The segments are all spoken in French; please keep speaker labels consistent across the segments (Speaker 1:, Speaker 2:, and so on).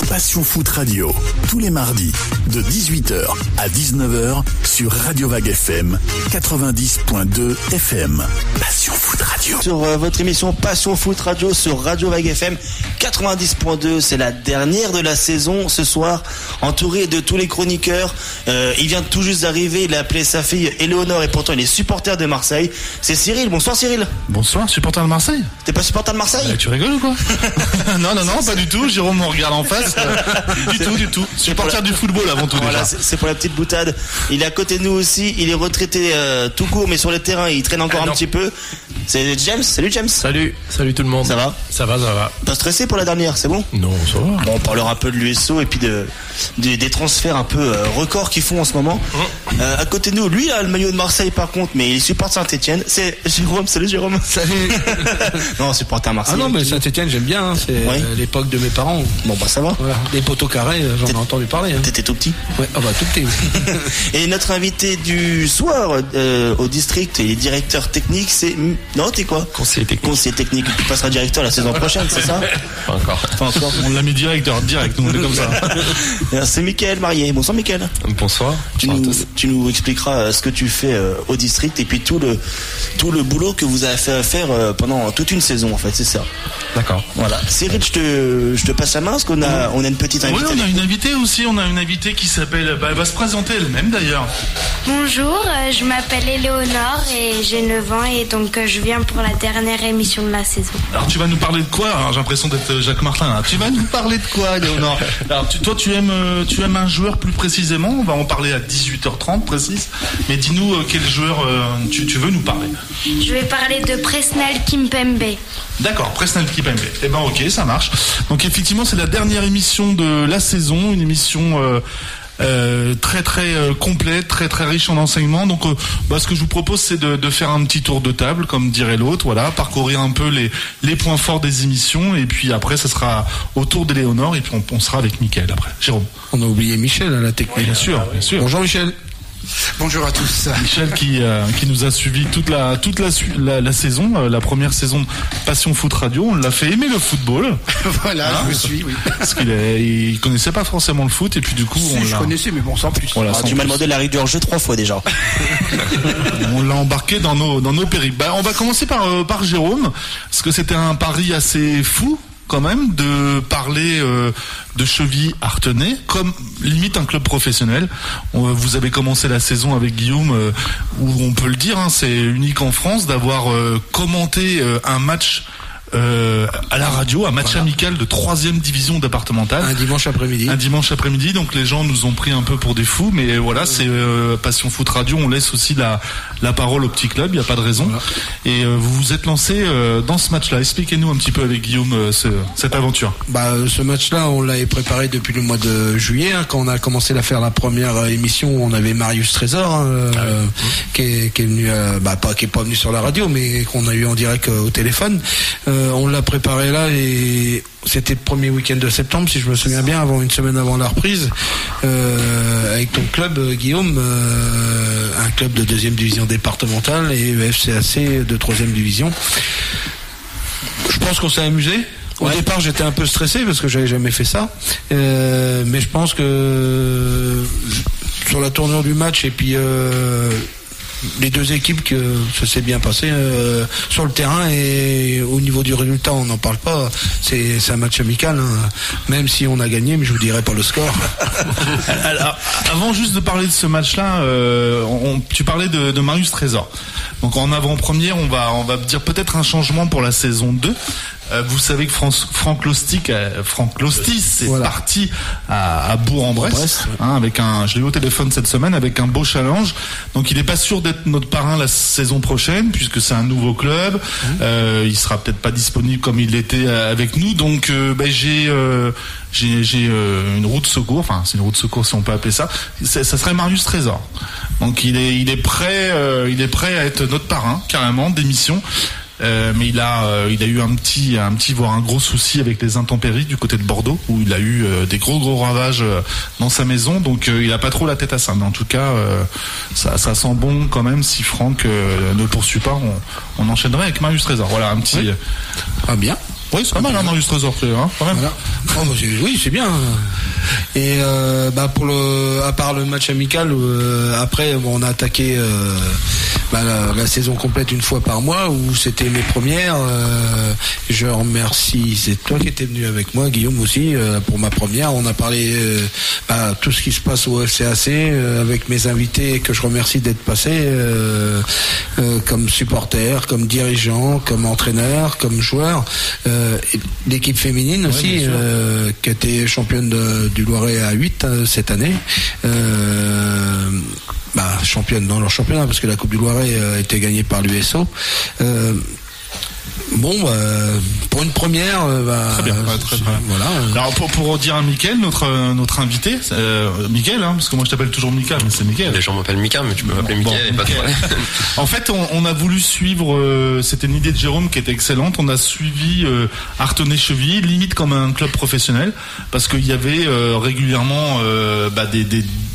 Speaker 1: Passion Foot Radio, tous les mardis, de 18h à 19h sur Radio Vague FM, 90.2 FM. Passion Foot Radio.
Speaker 2: Sur votre émission Passion Foot Radio sur Radio Vague FM 90.2, c'est la dernière de la saison ce soir, entouré de tous les chroniqueurs. Il vient tout juste d'arriver, il a appelé sa fille Éléonore et pourtant il est supporter de Marseille. C'est Cyril, bonsoir Cyril.
Speaker 3: Bonsoir, supporter de Marseille.
Speaker 2: T'es pas supporter de Marseille?
Speaker 3: Tu rigoles ou quoi? Non, pas du tout, Jérôme me regarde en face. Du tout. Supporter du football avant tout,
Speaker 2: voilà,
Speaker 3: déjà.
Speaker 2: C'est pour la petite boutade. Il est à côté de nous aussi, il est retraité tout court, mais sur le terrain il traîne encore un petit peu. C'est James, salut James.
Speaker 4: Salut tout le monde.
Speaker 2: Ça va?
Speaker 4: Ça va.
Speaker 2: Pas stressé pour la dernière, c'est bon?
Speaker 4: Non, ça va.
Speaker 2: Bon, on parlera un peu de l'USO et puis des transferts un peu records qu'ils font en ce moment. À côté de nous, lui a le maillot de Marseille par contre, mais il supporte Saint-Etienne. C'est Jérôme, salut Jérôme.
Speaker 4: Salut.
Speaker 2: Non, supporter Marseille.
Speaker 4: Ah non, mais Saint-Etienne j'aime bien, c'est l'époque de mes parents.
Speaker 2: Bon bah ça va.
Speaker 4: Voilà. Les poteaux carrés, j'en ai entendu parler.
Speaker 2: T'étais tout petit?
Speaker 4: Ouais, tout petit.
Speaker 2: Et notre invité du soir au district et directeur technique, c'est... Non, t'es quoi?
Speaker 4: Conseiller
Speaker 2: technique. Tu passeras directeur la saison prochaine, c'est ça?
Speaker 4: Pas encore.
Speaker 3: On l'a mis direct, on est comme ça.
Speaker 2: C'est Mickaël Marié. Bonsoir Mickaël.
Speaker 4: Bonsoir.
Speaker 2: Tu nous expliqueras ce que tu fais au district et puis tout le boulot que vous avez fait à faire pendant toute une saison en fait, c'est ça.
Speaker 4: D'accord.
Speaker 2: Voilà. Cyril, je te passe la main parce qu'on a une petite invitée.
Speaker 3: Oui, on a une invitée aussi, on a une invitée qui s'appelle, elle va se présenter elle-même d'ailleurs.
Speaker 5: Bonjour, je m'appelle Éléonore et j'ai 9 ans et donc je viens pour la dernière émission de la saison.
Speaker 3: Alors tu vas nous parler de quoi? Alors, j'ai l'impression d'être Jacques Martin là. Tu vas nous parler de quoi, Éléonore? Alors toi tu aimes un joueur plus précisément, on va en parler à 18h30 précise, mais dis-nous quel joueur tu veux nous parler.
Speaker 5: Je vais parler de Presnel Kimpembe.
Speaker 3: D'accord, Presnel Kimpembe. Eh ben ok, ça marche. Donc effectivement c'est la dernière émission de la saison, une émission très complète, très riche en enseignements. Donc ce que je vous propose c'est de faire un petit tour de table comme dirait l'autre, voilà, parcourir un peu les points forts des émissions et puis après ça sera au tour d'Éléonore et puis on sera avec Mickaël après. Jérôme.
Speaker 4: On a oublié Michel à la technique.
Speaker 3: Oui, bien sûr.
Speaker 4: Bonjour Michel.
Speaker 6: Bonjour à tous.
Speaker 3: Michel qui nous a suivi toute la saison, la première saison de Passion Foot Radio. On l'a fait aimer le football.
Speaker 6: Voilà, je me suis, oui.
Speaker 3: Parce qu'il connaissait pas forcément le foot et puis du coup
Speaker 6: je connaissais mais bon sans plus.
Speaker 2: Voilà, tu m'as demandé la règle du hors-jeu 3 fois déjà.
Speaker 3: On l'a embarqué dans nos périples. On va commencer par Jérôme parce que c'était un pari assez fou quand même de parler de Chevilly-Artenay comme limite un club professionnel. Vous avez commencé la saison avec Guillaume où on peut le dire, c'est unique en France d'avoir commenté un match à la radio, un match amical de 3e division départementale.
Speaker 4: Un dimanche après-midi. Donc les gens nous ont pris un peu pour des fous, mais voilà, c'est Passion Foot Radio. On laisse aussi la parole au petit club. Il n'y a pas de raison. Voilà. Et vous vous êtes lancé dans ce match-là. Expliquez-nous un petit peu avec Guillaume cette aventure. Ce match-là, on l'avait préparé depuis le mois de juillet. Quand on a commencé à faire la première émission, on avait Marius Trésor qui est venu, qui est pas venu sur la radio, mais qu'on a eu en direct au téléphone. On l'a préparé là et c'était le premier week-end de septembre, si je me souviens bien, une semaine avant la reprise, avec ton club, Guillaume, un club de 2e division départementale et FCAC de 3e division. Je pense qu'on s'est amusé. Au départ, j'étais un peu stressé parce que j'avais jamais fait ça, mais je pense que sur la tournure du match et puis les deux équipes que ça s'est bien passé sur le terrain et au niveau du résultat on n'en parle pas, c'est un match amical même si on a gagné, mais je vous dirai pas le score.
Speaker 3: Alors, avant juste de parler de ce match là, tu parlais de Marius Trésor, donc en avant-première on va dire peut-être un changement pour la saison 2. Vous savez que Franck Lostis est parti à Bourg-en-Bresse, avec je l'ai eu au téléphone cette semaine avec un beau challenge. Donc il n'est pas sûr d'être notre parrain la saison prochaine puisque c'est un nouveau club. Il sera peut-être pas disponible comme il l'était avec nous. Donc j'ai une roue de secours. Enfin, c'est une roue de secours si on peut appeler ça. Ça serait Marius Trésor. Donc il est prêt à être notre parrain carrément d'émission. Mais il a eu un petit voire un gros souci avec les intempéries du côté de Bordeaux où il a eu des gros ravages dans sa maison, donc il a pas trop la tête à ça, mais en tout cas ça sent bon quand même. Si Franck ne poursuit pas, on enchaînerait avec Marius Trésor. Voilà un petit
Speaker 4: bien.
Speaker 3: Oui, c'est pas mal, Marius Trésor, quand même.
Speaker 6: Voilà. Oui, c'est bien. Et à part le match amical, après on a attaqué la saison complète une fois par mois où c'était mes premières. Je remercie, c'est toi qui étais venu avec moi, Guillaume aussi, pour ma première. On a parlé tout ce qui se passe au FCAC avec mes invités que je remercie d'être passés comme supporter, comme dirigeant, comme entraîneur, comme joueur. L'équipe féminine aussi qui a été championne du Loiret à 8 cette année, championne dans leur championnat parce que la Coupe du Loiret a été gagnée par l'USO. Pour une première,
Speaker 3: très bien.
Speaker 6: Voilà.
Speaker 3: Alors pour dire à Mickaël, notre invité, Mickaël, parce que moi je t'appelle toujours Mika, mais c'est Mickaël.
Speaker 7: Les gens m'appellent Mika, mais tu peux m'appeler Mickaël, pas de problème.
Speaker 3: En fait, on a voulu suivre, c'était une idée de Jérôme qui était excellente. On a suivi Artenay-Chevilly, limite comme un club professionnel, parce qu'il y avait régulièrement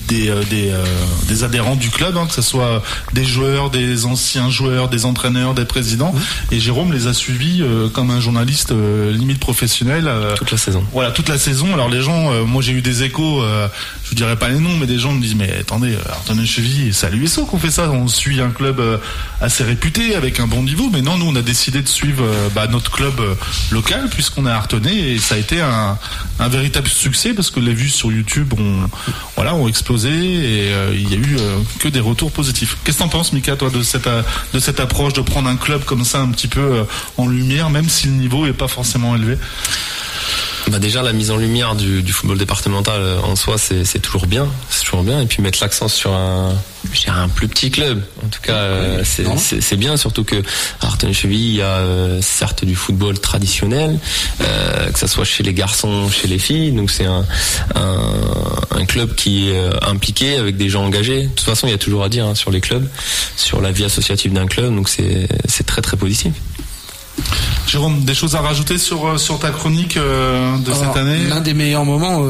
Speaker 3: des adhérents du club, que ce soit des joueurs, des anciens joueurs, des entraîneurs, des présidents. Et Jérôme les a suivis comme un journaliste limite professionnel.
Speaker 7: Toute la saison.
Speaker 3: Voilà, toute la saison. Alors les gens, moi j'ai eu des échos, je dirais pas les noms, mais des gens me disent mais attendez, Artenay-Chevilly, c'est à l'USO qu'on fait ça. On suit un club assez réputé avec un bon niveau, mais non, nous on a décidé de suivre notre club local puisqu'on est à Artenay et ça a été un véritable succès parce que les vues sur YouTube ont explosé. Et il y a eu que des retours positifs. Qu'est-ce que t'en penses, Mika, toi, de cette approche de prendre un club comme ça un petit peu en lumière, même si le niveau est pas forcément élevé?
Speaker 7: Déjà la mise en lumière du football départemental en soi c'est toujours bien, et puis mettre l'accent sur un plus petit club, en tout cas c'est bien, surtout que à Artenay-Chevilly il y a certes du football traditionnel, que ça soit chez les garçons, chez les filles, donc c'est un club qui est impliqué avec des gens engagés. De toute façon il y a toujours à dire sur les clubs, sur la vie associative d'un club, donc c'est très très positif.
Speaker 3: Jérôme, des choses à rajouter sur ta chronique cette année? L'un
Speaker 6: des meilleurs moments,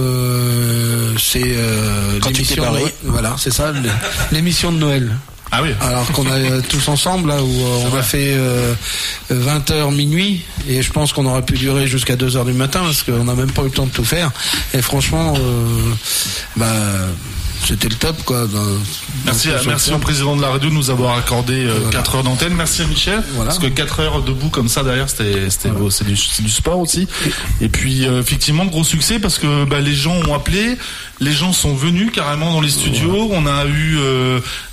Speaker 6: c'est l'émission de Noël. Voilà, c'est ça, l'émission de Noël.
Speaker 3: Ah oui.
Speaker 6: Alors qu'on a tous ensemble là où on a fait 20h minuit et je pense qu'on aurait pu durer jusqu'à 2h du matin parce qu'on n'a même pas eu le temps de tout faire. Et franchement, c'était le top, quoi.
Speaker 3: Merci au président de la radio de nous avoir accordé 4 heures d'antenne. Merci à Michel. Voilà. Parce que 4 heures debout comme ça derrière, c'est du sport aussi. Et puis, effectivement, gros succès parce que les gens ont appelé, les gens sont venus carrément dans les studios. On a eu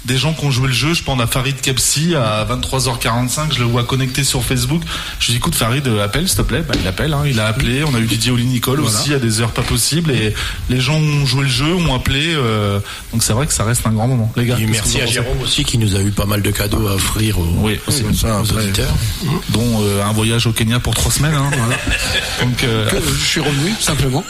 Speaker 3: des gens qui ont joué le jeu. Je pense à Farid Kepsi à 23h45. Je le vois connecté sur Facebook. Je lui dis, écoute, Farid, appelle, s'il te plaît. Il appelle, il a appelé. On a eu Didier Oli-Nicole aussi à des heures pas possibles. Et les gens ont joué le jeu, ont appelé. Donc c'est vrai que ça reste un grand moment, les gars.
Speaker 8: Et merci à Jérôme aussi qui nous a eu pas mal de cadeaux à offrir aux auditeurs,
Speaker 3: dont un voyage au Kenya pour 3 semaines. Voilà. Donc
Speaker 6: je suis revenu simplement.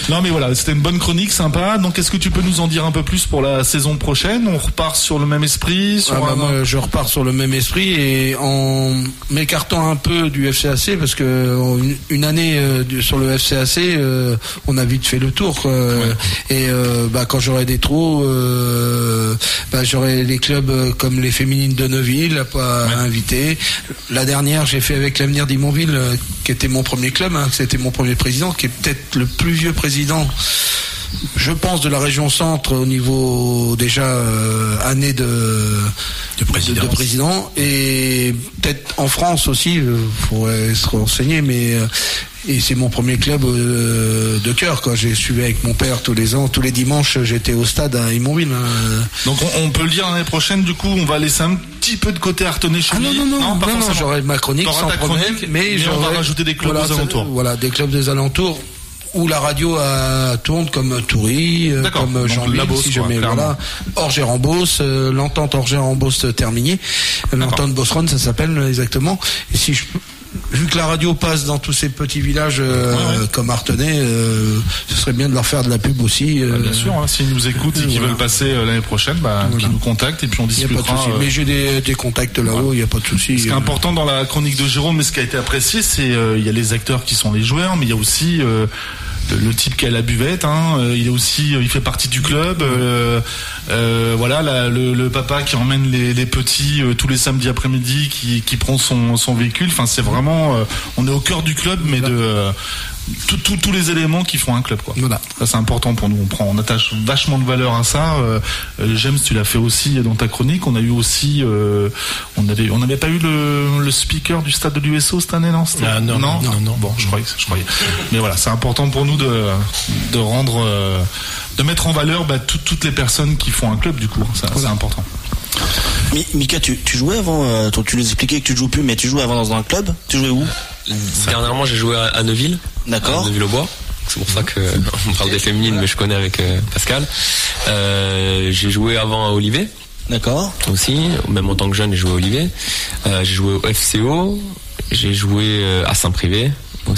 Speaker 3: Non mais voilà, c'était une bonne chronique, sympa. Donc est-ce que tu peux nous en dire un peu plus pour la saison prochaine? On repart sur le même esprit
Speaker 6: moi, je repars sur le même esprit et en m'écartant un peu du FCAC parce que une année sur le FCAC, on a vite fait le tour. Et quand j'aurai des trous, j'aurai les clubs comme les féminines de Neuville à pas inviter. La dernière, j'ai fait avec l'Avenir d'Imonville, qui était mon premier club, c'était mon premier président, qui est peut-être le plus vieux président, je pense, de la région centre au niveau déjà année de président, et peut-être en France aussi, faudrait se renseigner, mais et c'est mon premier club de cœur, quoi. J'ai suivi avec mon père tous les dimanches, j'étais au stade à Imonville.
Speaker 3: Donc on peut le dire l'année prochaine, du coup, on va laisser un petit peu de côté Artenay-Chevilly.
Speaker 6: Non, j'aurai ma chronique sans problème, mais
Speaker 3: on va rajouter des clubs aux alentours.
Speaker 6: Voilà, des clubs des alentours où la radio tourne, comme Toury, comme Jean-Louis, si jamais, Orgères-en-Beauce, l'entente Orgères-en-Beauce terminée, l'entente Beauceronne, ça s'appelle exactement. Et si vu que la radio passe dans tous ces petits villages comme Artenay, ce serait bien de leur faire de la pub aussi.
Speaker 3: Bien sûr, s'ils nous écoutent et qu'ils veulent passer l'année prochaine, qu'ils nous contactent et puis on discutera.
Speaker 6: Mais j'ai des contacts là-haut, il n'y a pas de souci.
Speaker 3: Ce qui est important dans la chronique de Jérôme, mais ce qui a été apprécié, c'est il y a les acteurs qui sont les joueurs, mais il y a aussi le type qui a la buvette, il fait partie du club. Voilà, le papa qui emmène les petits tous les samedis après-midi, qui prend son véhicule. Enfin, c'est vraiment, on est au cœur du club, mais de tous les éléments qui font un club, quoi.
Speaker 6: Voilà.
Speaker 3: Ça, c'est important pour nous. On attache vachement de valeur à ça. James, tu l'as fait aussi dans ta chronique. On a eu aussi, on n'avait pas eu le speaker du stade de l'USO cette année, non? Non. Bon, je croyais. Mais voilà, c'est important pour nous de rendre, de mettre en valeur toutes les personnes qui font un club, du coup. Ça, c'est important.
Speaker 2: Mika, tu jouais avant, tu nous expliquais que tu joues plus, mais tu jouais avant dans un club. Tu jouais où?
Speaker 7: Dernièrement, j'ai joué à Neuville.
Speaker 2: D'accord.
Speaker 7: À Neuville-au-Bois. C'est pour ça que on parle des féminines, mais je connais avec Pascal. J'ai joué avant à Olivet.
Speaker 2: D'accord.
Speaker 7: Aussi, même en tant que jeune, j'ai joué à Olivet. J'ai joué au FCO. J'ai joué à Saint-Privé.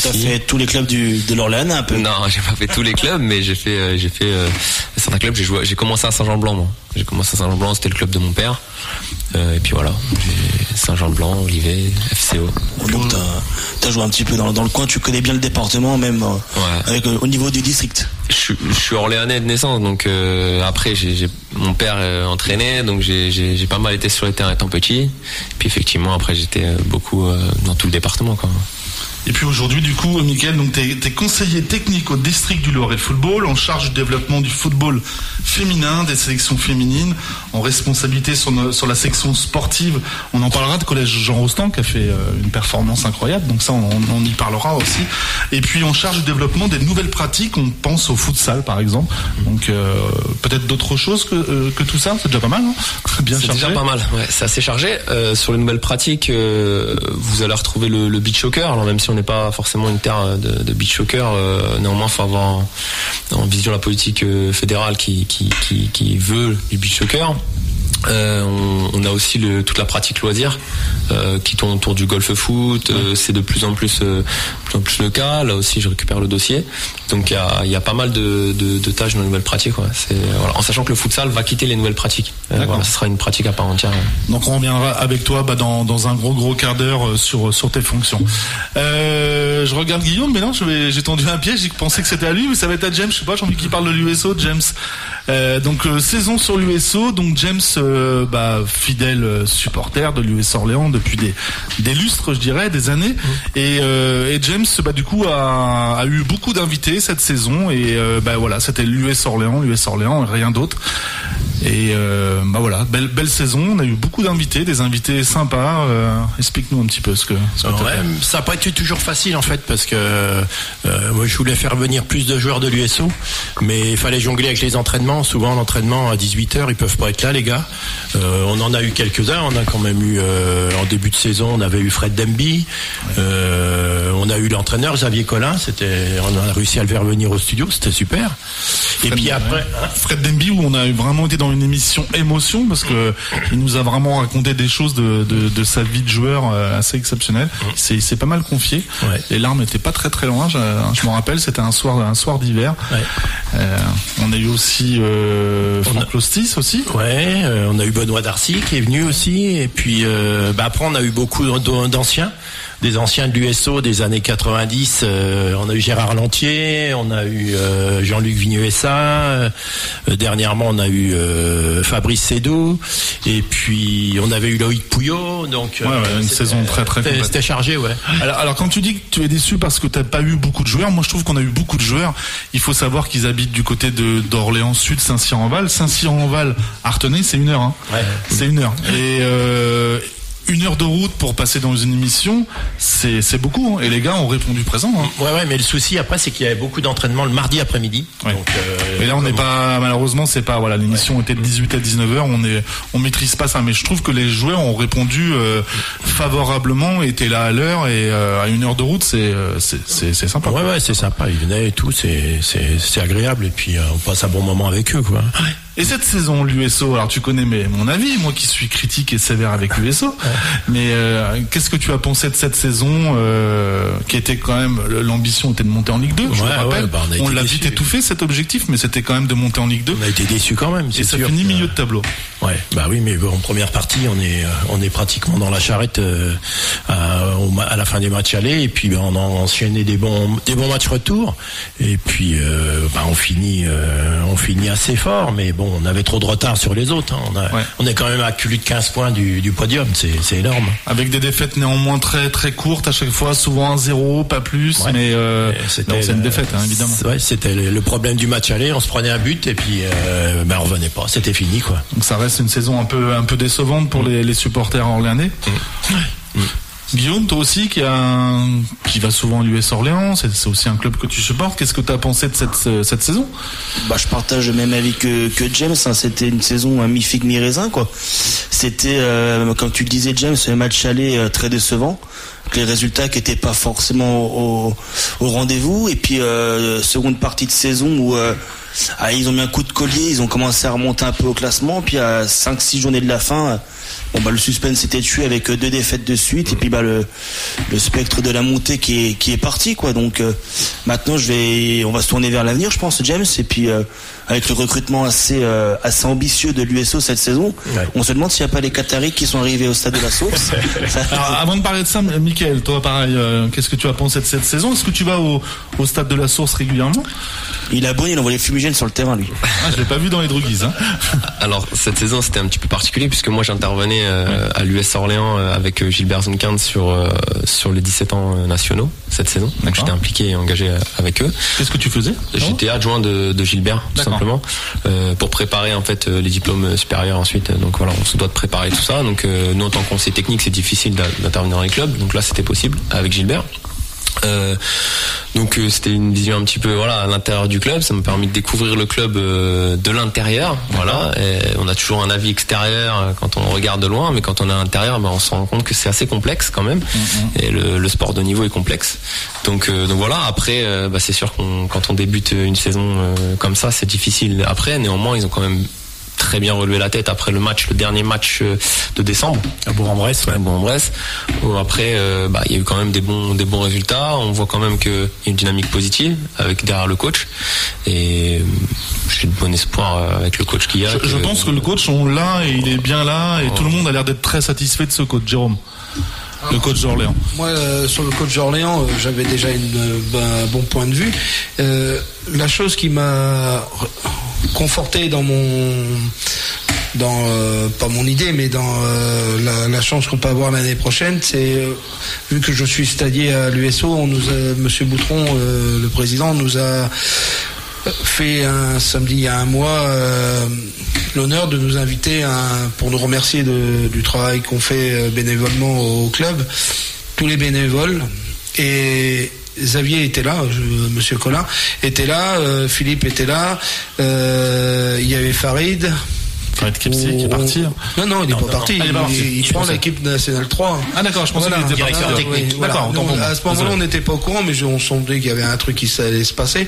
Speaker 2: T'as fait tous les clubs de l'Orléanais un peu?
Speaker 7: Non, j'ai pas fait tous les clubs, mais j'ai fait certains clubs. J'ai commencé à Saint-Jean-Blanc, moi. J'ai commencé à Saint-Jean-Blanc, c'était le club de mon père. Et puis voilà, Saint-Jean-Blanc, Olivet, FCO.
Speaker 2: Donc t'as joué un petit peu dans le coin, tu connais bien le département, même avec au niveau du district.
Speaker 7: Je suis orléanais de naissance, donc après mon père entraînait, donc j'ai pas mal été sur les terrains étant petit. Puis effectivement, après j'étais beaucoup dans tout le département, quoi.
Speaker 3: Et puis aujourd'hui, du coup, Mickaël, donc t'es conseiller technique au district du Loiret Football, en charge du développement du football féminin, des sélections féminines, en responsabilité sur la section sportive. On en parlera de collège Jean Rostand qui a fait une performance incroyable, donc ça on y parlera aussi. Et puis en charge du développement des nouvelles pratiques, on pense au futsal par exemple. Donc peut-être d'autres choses que tout ça, c'est déjà pas mal, non? Bien chargé.
Speaker 7: C'est déjà pas mal, ouais, c'est assez chargé. Sur les nouvelles pratiques, vous allez retrouver le beach soccer. Alors même si on n'est pas forcément une terre de beach soccer, néanmoins il faut avoir en vision la politique fédérale qui veut du beach soccer. On a aussi toute la pratique loisir qui tourne autour du golf foot. C'est de plus en plus le cas. Là aussi, je récupère le dossier. Donc il y a pas mal de tâches dans les nouvelles pratiques. Ouais. Voilà. En sachant que le futsal va quitter les nouvelles pratiques. Voilà, ce sera une pratique à part entière. Ouais.
Speaker 3: Donc on reviendra avec toi dans un gros quart d'heure sur tes fonctions. Je regarde Guillaume, mais non, j'ai tendu un piège. J'ai pensé que c'était à lui, mais ça va être à James. Je sais pas, j'ai envie qu'il parle de l'USO. James. Donc saison sur l'USO. Donc James, fidèle supporter de l'US Orléans depuis des lustres, je dirais, des années. Et James, du coup, a eu beaucoup d'invités cette saison. Et voilà, c'était l'US Orléans et rien d'autre. Et voilà, belle saison. On a eu beaucoup d'invités, des invités sympas. Explique-nous un petit peu ce que
Speaker 8: ça n'a pas été toujours facile en fait, parce que moi je voulais faire venir plus de joueurs de l'USO, mais il fallait jongler avec les entraînements. Souvent l'entraînement à 18h, ils peuvent pas être là, les gars. On en a eu quelques-uns. On a quand même eu en début de saison, on avait eu Fred Demby, on a eu l'entraîneur Xavier Collin. On a réussi à le faire venir au studio, c'était super. Et puis après,
Speaker 3: Fred Demby, où on a vraiment été dans une émission émotion, parce que il nous a vraiment raconté des choses de sa vie de joueur assez exceptionnelle. Il s'est pas mal confié. Ouais. Les larmes n'étaient pas très très loin. Je me rappelle, c'était un soir d'hiver. Ouais. On a eu aussi Franck Lostis aussi.
Speaker 8: Ouais, on a eu Benoît Darcy qui est venu aussi. Et puis après on a eu beaucoup d'anciens. Des anciens de l'USO des années 90, on a eu Gérard Lantier, on a eu Jean-Luc Vigneux-Essa, dernièrement on a eu Fabrice Sédou, et puis on avait eu Loïc Pouillot, donc
Speaker 3: une saison très très complète.
Speaker 8: C'était chargé, ouais.
Speaker 3: Alors quand tu dis que tu es déçu parce que t'as pas eu beaucoup de joueurs, moi je trouve qu'on a eu beaucoup de joueurs. Il faut savoir qu'ils habitent du côté d'Orléans Sud, Saint-Cyr-en-Val. Saint-Cyr-en-Val, Artenay, c'est 1 heure. Hein. Ouais. C'est 1 heure. Et 1 heure de route pour passer dans une émission, c'est beaucoup, hein. Et les gars ont répondu présent. Hein.
Speaker 8: Ouais, mais le souci après, c'est qu'il y avait beaucoup d'entraînements le mardi après-midi.
Speaker 3: Ouais. Donc, mais là, on n'est pas, malheureusement, c'est pas, voilà, l'émission était de 18 à 19h, on maîtrise pas ça, mais je trouve que les joueurs ont répondu favorablement, étaient là à l'heure, et à 1 heure de route, c'est sympa.
Speaker 8: Ouais, c'est sympa, ils venaient et tout, c'est agréable, et puis on passe un bon moment avec eux, quoi.
Speaker 3: Ouais. Et cette saison, l'USO, alors tu connais mon avis, moi qui suis critique et sévère avec l'USO, mais qu'est-ce que tu as pensé de cette saison qui était quand même, l'ambition était de monter en Ligue 2, je me rappelle. On l'a vite étouffé cet objectif, mais c'était quand même de monter en Ligue 2.
Speaker 8: On a été déçus quand même,
Speaker 3: c'est sûr. Et ça finit milieu de tableau.
Speaker 8: Ouais, bah oui, mais en première partie, on est pratiquement dans la charrette à la fin des matchs allés, et puis on a enchaîné des bons matchs retour, et puis on finit assez fort, mais bon, on avait trop de retard sur les autres. Hein. On est quand même à plus de 15 points du podium, c'est énorme.
Speaker 3: Avec des défaites néanmoins très très courtes à chaque fois, souvent 1-0, pas plus, mais c'est une défaite, hein, évidemment.
Speaker 8: Ouais, c'était le problème du match aller, on se prenait un but et puis on revenait pas, c'était fini quoi.
Speaker 3: Donc ça reste une saison un peu décevante pour les supporters orléanais. Guillaume, toi aussi qui va souvent à l'US Orléans, c'est aussi un club que tu supportes. Qu'est-ce que tu as pensé de cette saison?
Speaker 2: Je partage le même avis que James, hein. C'était une saison mi-figue mi-raisin quoi. C'était comme tu le disais James, un match aller très décevant. Les résultats qui n'étaient pas forcément au rendez-vous, et puis seconde partie de saison où ils ont mis un coup de collier, ils ont commencé à remonter un peu au classement, puis à 5-6 journées de la fin, le suspense s'était tué avec 2 défaites de suite, et puis le spectre de la montée qui est parti quoi. Donc maintenant on va se tourner vers l'avenir, je pense, James, et puis avec le recrutement assez ambitieux de l'USO cette saison, on se demande s'il n'y a pas les Qataris qui sont arrivés au stade de la Source.
Speaker 3: Alors, avant de parler de ça, Mickaël, toi pareil, qu'est-ce que tu as pensé de cette saison? Est-ce que tu vas au stade de la Source régulièrement?
Speaker 2: Il a bonne, il envoie les fumigènes sur le terrain lui.
Speaker 3: Je l'ai pas vu dans les droguises. Hein.
Speaker 7: Alors cette saison c'était un petit peu particulier puisque moi j'intervenais à l'US Orléans avec Gilbert Zuncan sur les 17 ans nationaux cette saison. Donc j'étais impliqué et engagé avec eux.
Speaker 3: Qu'est-ce que tu faisais?
Speaker 7: J'étais adjoint de Gilbert tout simplement pour préparer en fait les diplômes supérieurs ensuite. Donc voilà, on se doit de préparer tout ça. Donc nous en tant que conseiller technique c'est difficile d'intervenir dans les clubs. Donc là c'était possible avec Gilbert. Donc c'était une vision un petit peu à l'intérieur du club, ça m'a permis de découvrir le club de l'intérieur, et on a toujours un avis extérieur quand on regarde de loin, mais quand on est à l'intérieur on se rend compte que c'est assez complexe quand même, et le sport de niveau est complexe, donc voilà. Après c'est sûr quand on débute une saison comme ça c'est difficile. Après néanmoins ils ont quand même très bien relevé la tête après le dernier match de décembre
Speaker 8: à Bourg-en-Bresse.
Speaker 7: Après il y a eu quand même des bons résultats, on voit quand même qu'il y a une dynamique positive avec derrière le coach, et j'ai de bon espoir avec le coach qu'il y a.
Speaker 3: Je pense que le coach on l'a, et il est bien là, et tout le monde a l'air d'être très satisfait de ce coach. Jérôme, le coach d'Orléans.
Speaker 6: Moi, sur le coach d'Orléans, j'avais déjà un bon point de vue. La chose qui m'a conforté dans pas mon idée, mais dans la chance qu'on peut avoir l'année prochaine, c'est vu que je suis stadier à l'USO, Monsieur Boutron, le président, nous a fait un samedi il y a un mois l'honneur de nous inviter pour nous remercier du travail qu'on fait bénévolement au club, tous les bénévoles, et Xavier était là, Monsieur Collin était là, Philippe était là, il y avait Farid
Speaker 3: Kepsi qui est parti.
Speaker 6: Non, il n'est pas parti. Il prend l'équipe nationale 3.
Speaker 3: Ah d'accord, je pensais qu'il était
Speaker 8: directeur technique.
Speaker 6: D'accord. À ce moment-là, on n'était pas au courant, mais on sentait qu'il y avait un truc qui allait se passer.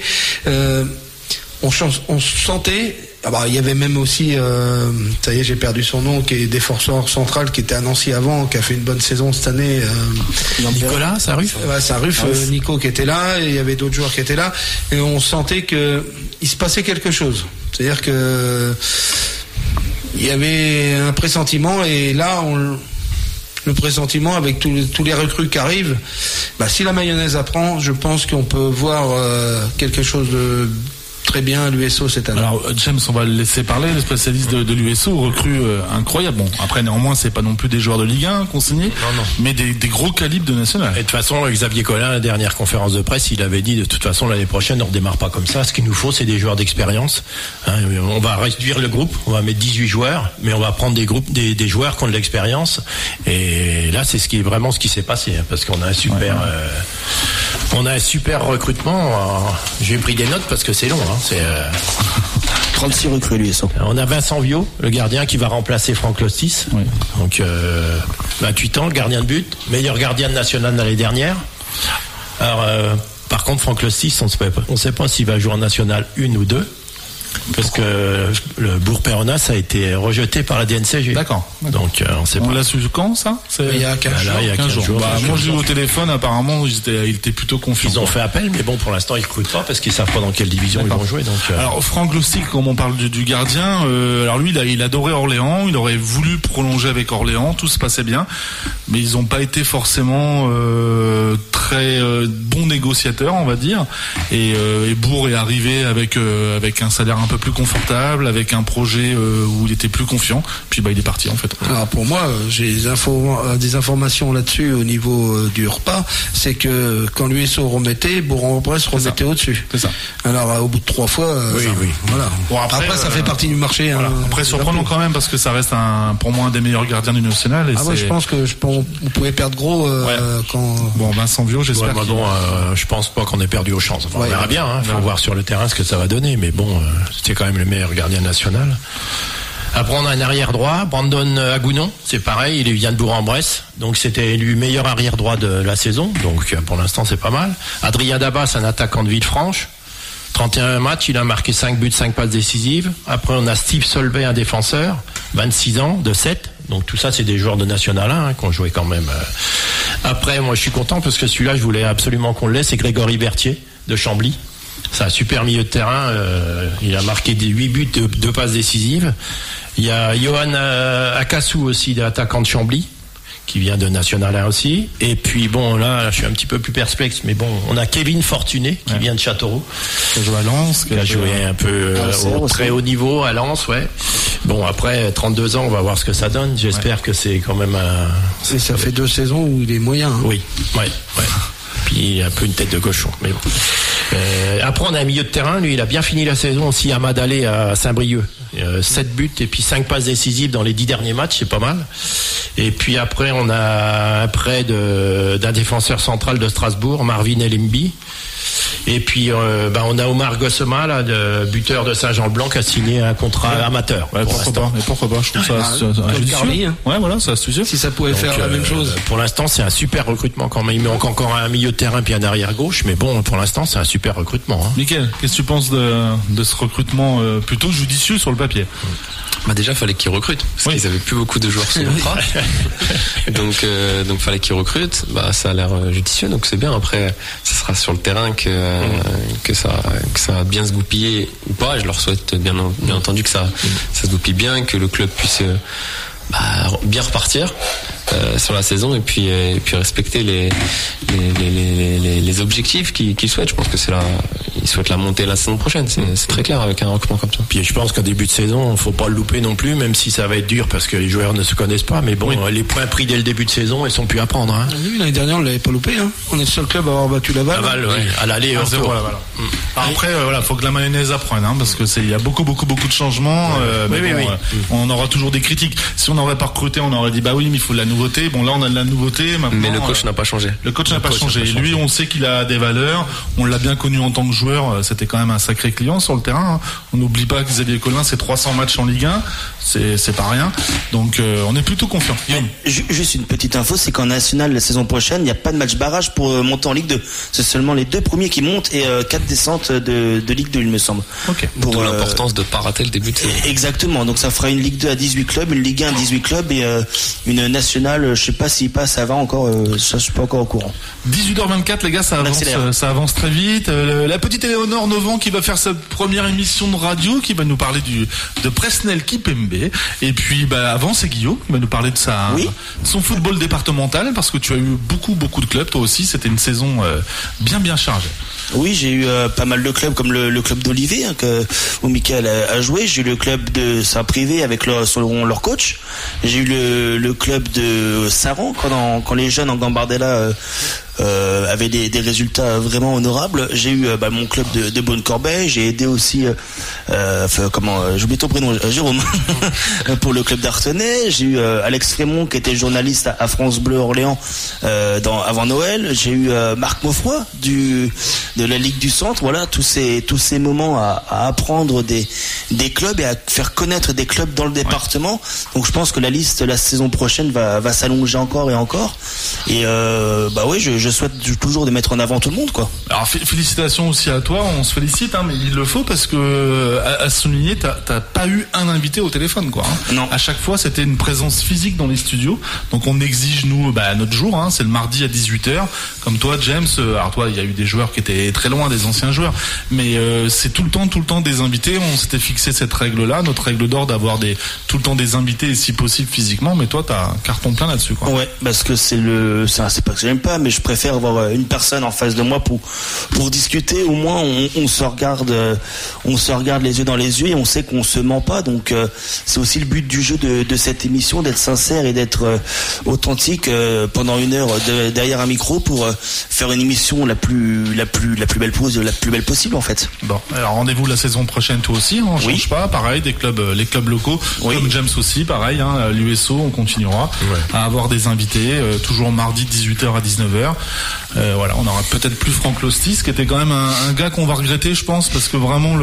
Speaker 6: On sentait. Il y avait même aussi, ça y est, j'ai perdu son nom, qui est défenseur central, qui était à Nancy avant, qui a fait une bonne saison cette année.
Speaker 8: Nicolas Sarruf.
Speaker 6: Sarruf, Nico qui était là, et il y avait d'autres joueurs qui étaient là, et on sentait que il se passait quelque chose. C'est-à-dire que il y avait un pressentiment, et là, le pressentiment avec tous les recrues qui arrivent, si la mayonnaise apprend, je pense qu'on peut voir quelque chose de très bien à l'USO cette année.
Speaker 3: Alors James, on va le laisser parler, le spécialiste de l'USO, recrue incroyable. Bon, après néanmoins c'est pas non plus des joueurs de Ligue 1 consignés, non. Mais des gros calibres de national.
Speaker 8: Et de toute façon, Xavier Collin, à la dernière conférence de presse, il avait dit de toute façon l'année prochaine on redémarre pas comme ça. Ce qu'il nous faut, c'est des joueurs d'expérience. On va réduire le groupe, on va mettre 18 joueurs, mais on va prendre des joueurs qui ont de l'expérience. Et là, c'est vraiment ce qui s'est passé, parce qu'on a un super recrutement. J'ai pris des notes parce que c'est long. C'est
Speaker 2: 36 recrues l'USO.
Speaker 8: On a Vincent Viau, le gardien qui va remplacer Franck Lostis. Oui. Donc 28 ans, gardien de but, meilleur gardien national l'année dernière. Alors par contre, Franck Lostis, on ne sait pas s'il va jouer en national 1 ou 2. Parce que le Bourg-Péronnas a été rejeté par la DNCG.
Speaker 3: D'accord.
Speaker 8: Donc on sait pas.
Speaker 3: On l'a su quand ça?
Speaker 6: Il y a 15 jours.
Speaker 8: Il y a 15 jours.
Speaker 3: Moi j'ai eu au téléphone, apparemment il était plutôt confiant.
Speaker 8: Ils ont fait appel, mais bon, pour l'instant ils recrutent pas parce qu'ils savent pas dans quelle division ils vont jouer. Donc,
Speaker 3: Alors Franck Lustig, comme on parle du gardien, alors lui il adorait Orléans, il aurait voulu prolonger avec Orléans, tout se passait bien, mais ils n'ont pas été forcément très bons négociateurs, on va dire. Et Bourg est arrivé avec un salaire un peu plus confortable, avec un projet où il était plus confiant. Puis il est parti en fait.
Speaker 6: Alors pour moi, j'ai des informations là-dessus au niveau du repas, c'est que quand l'USO remettait, Bourg-en-Bresse remettait au-dessus.
Speaker 3: C'est ça.
Speaker 6: Alors au bout de 3 fois,
Speaker 8: oui.
Speaker 6: Voilà.
Speaker 3: Bon, après
Speaker 6: ça fait partie du marché.
Speaker 3: Voilà. Après surprenant quand même parce que ça reste pour moi un des meilleurs gardiens du national. Et
Speaker 6: ouais, je pense que on pouvait perdre gros quand.
Speaker 3: Bon, Vincent Viau, j'espère.
Speaker 8: Je pense pas qu'on ait perdu aux chances. Enfin, on verra bien. Faut voir sur le terrain ce que ça va donner. Mais bon, c'était quand même le meilleur gardien national. Après, on a un arrière droit, Brandon Agounon, c'est pareil, il vient de Bourg-en-Bresse, donc c'était élu meilleur arrière droit de la saison, donc pour l'instant c'est pas mal. Adrien Dabas, un attaquant de Villefranche, 31 matchs, il a marqué 5 buts, 5 passes décisives. Après, on a Steve Solvay, un défenseur, 26 ans, de 7. Donc tout ça, c'est des joueurs de National 1 qui ont joué quand même. Après, moi je suis content parce que celui-là, je voulais absolument qu'on le laisse, c'est Grégory Berthier, de Chambly. C'est un super milieu de terrain, il a marqué 8 buts, 2 passes décisives. Il y a Johan Akassou aussi, attaquant de Chambly, qui vient de National 1 aussi. Et puis bon, là, je suis un petit peu plus perplexe, mais bon, on a Kevin Fortuné, qui vient de Châteauroux.
Speaker 3: Qui a joué à Lens.
Speaker 8: Qui a joué un peu au très haut niveau à Lens, ouais. Bon, après, 32 ans, on va voir ce que ça donne. J'espère que c'est quand même un...
Speaker 6: Et ça fait 2 saisons où il est moyen. Hein.
Speaker 8: Oui, ouais. Puis il a un peu une tête de cochon, mais bon. Après, on a un milieu de terrain. Lui, il a bien fini la saison aussi à Madalé à Saint-Brieuc. 7 buts et puis 5 passes décisives dans les 10 derniers matchs, c'est pas mal. Et puis après, on a un prêt d'un défenseur central de Strasbourg, Marvin Elimbi. Et puis, on a Omar Gossema, là, buteur de Saint-Jean-le-Blanc, qui a signé un contrat amateur.
Speaker 3: Ouais, pourquoi pas, je trouve ça judicieux. Ouais, voilà, ça suffit.
Speaker 6: Si ça pouvait faire la même chose.
Speaker 8: Pour l'instant, c'est un super recrutement quand même. Il manque encore un milieu de terrain puis un arrière gauche, mais bon, pour l'instant, c'est un super recrutement. Hein.
Speaker 3: Mickaël, qu'est-ce que tu penses de ce recrutement plutôt judicieux sur le papier?
Speaker 7: Déjà, fallait qu'ils recrutent parce qu'ils avaient plus beaucoup de joueurs sous contrat. donc fallait qu'ils recrutent. Ça a l'air judicieux, donc c'est bien. Après, ça sera sur le terrain que ça va bien se goupiller ou pas. Je leur souhaite bien entendu que ça se goupille bien, que le club puisse bien repartir sur la saison et puis respecter les objectifs qu'ils souhaitent. Je pense que ils souhaitent la montée la saison prochaine. C'est très clair avec un recrutement comme ça.
Speaker 8: Puis je pense qu'en début de saison, faut pas le louper non plus, même si ça va être dur parce que les joueurs ne se connaissent pas. Mais bon, les points pris dès le début de saison, ils sont plus à prendre. Hein.
Speaker 6: L'année dernière, on l'avait pas loupé. Hein. On est le seul club à avoir battu Laval.
Speaker 8: Laval, à l'aller.
Speaker 3: Après, faut que la mayonnaise apprenne, hein, parce que il y a beaucoup de changements. On aura toujours des critiques. Si on n'aurait pas recruté, on aurait dit mais il faut de la nouveauté. Bon, là on a de la nouveauté. Maintenant,
Speaker 7: mais le coach n'a pas changé.
Speaker 3: Le coach n'a pas changé. Lui, on sait qu'il a des valeurs. On l'a bien connu en tant que joueur. C'était quand même un sacré client sur le terrain. Hein. On n'oublie pas que Xavier Collin, c'est 300 matchs en Ligue 1. C'est pas rien. Donc, on est plutôt confiant.
Speaker 2: Juste une petite info, c'est qu'en National, la saison prochaine, il n'y a pas de match barrage pour monter en Ligue 2. C'est seulement les 2 premiers qui montent et 4 descentes de Ligue 2, il me semble.
Speaker 7: D'où l'importance de ne pas rater le début de saison.
Speaker 2: Exactement. Donc, ça fera une Ligue 2 à 18 clubs, une Ligue 1 à 18 clubs et une Nationale, je sais pas s'il passe, ça va encore, ça, je suis pas encore au courant.
Speaker 3: 18h24, les gars, ça avance très vite. La petite Éléonore Novant qui va faire sa première émission de radio, qui va nous parler de Presnel Kipembe. Et puis, avant, c'est Guillaume qui va nous parler de son football départemental, parce que tu as eu beaucoup de clubs, toi aussi. C'était une saison bien chargée.
Speaker 2: Oui, j'ai eu pas mal de clubs, comme le club d'Olivet, où Mickaël a joué. J'ai eu le club de Saint-Privé avec leur coach. J'ai eu le club de Saran quand les jeunes en Gambardella avaient des résultats vraiment honorables. J'ai eu mon club de Bonne-Corbeil. J'ai aidé aussi j'ai oublié ton prénom, Jérôme, pour le club d'Artenay. J'ai eu Alex Frémont qui était journaliste à France Bleu Orléans avant Noël. J'ai eu Marc Moffroy de la Ligue du Centre. Voilà, tous ces moments à apprendre des clubs et à faire connaître des clubs dans le département. Donc je pense que la liste la saison prochaine va s'allonger encore et encore. Et je je souhaite toujours de mettre en avant tout le monde, quoi.
Speaker 3: Alors félicitations aussi à toi, on se félicite, mais il le faut parce que à souligner, t'as pas eu un invité au téléphone, quoi.
Speaker 2: Non.
Speaker 3: À chaque fois, c'était une présence physique dans les studios. Donc on exige nous, notre jour, c'est le mardi à 18h. Comme toi, James. Alors toi, il y a eu des joueurs qui étaient très loin, des anciens joueurs, mais c'est tout le temps des invités. On s'était fixé cette règle-là, notre règle d'or d'avoir tout le temps des invités et si possible physiquement. Mais toi, t'as carton plein là-dessus, quoi.
Speaker 2: Ouais, parce que c'est pas que j'aime pas, mais je préfère avoir une personne en face de moi pour discuter. Au moins, on se regarde les yeux dans les yeux et on sait qu'on se ment pas. Donc, c'est aussi le but du jeu de cette émission, d'être sincère et d'être authentique pendant une heure derrière un micro pour faire une émission la plus belle possible, en fait.
Speaker 3: Bon, alors rendez-vous la saison prochaine, toi aussi, on change pas, pareil, les clubs locaux, comme James aussi, pareil, l'USO, on continuera à avoir des invités, toujours mardi 18h à 19h. Voilà, on aura peut-être plus Franck Lostis, qui était quand même un gars qu'on va regretter, je pense, parce que vraiment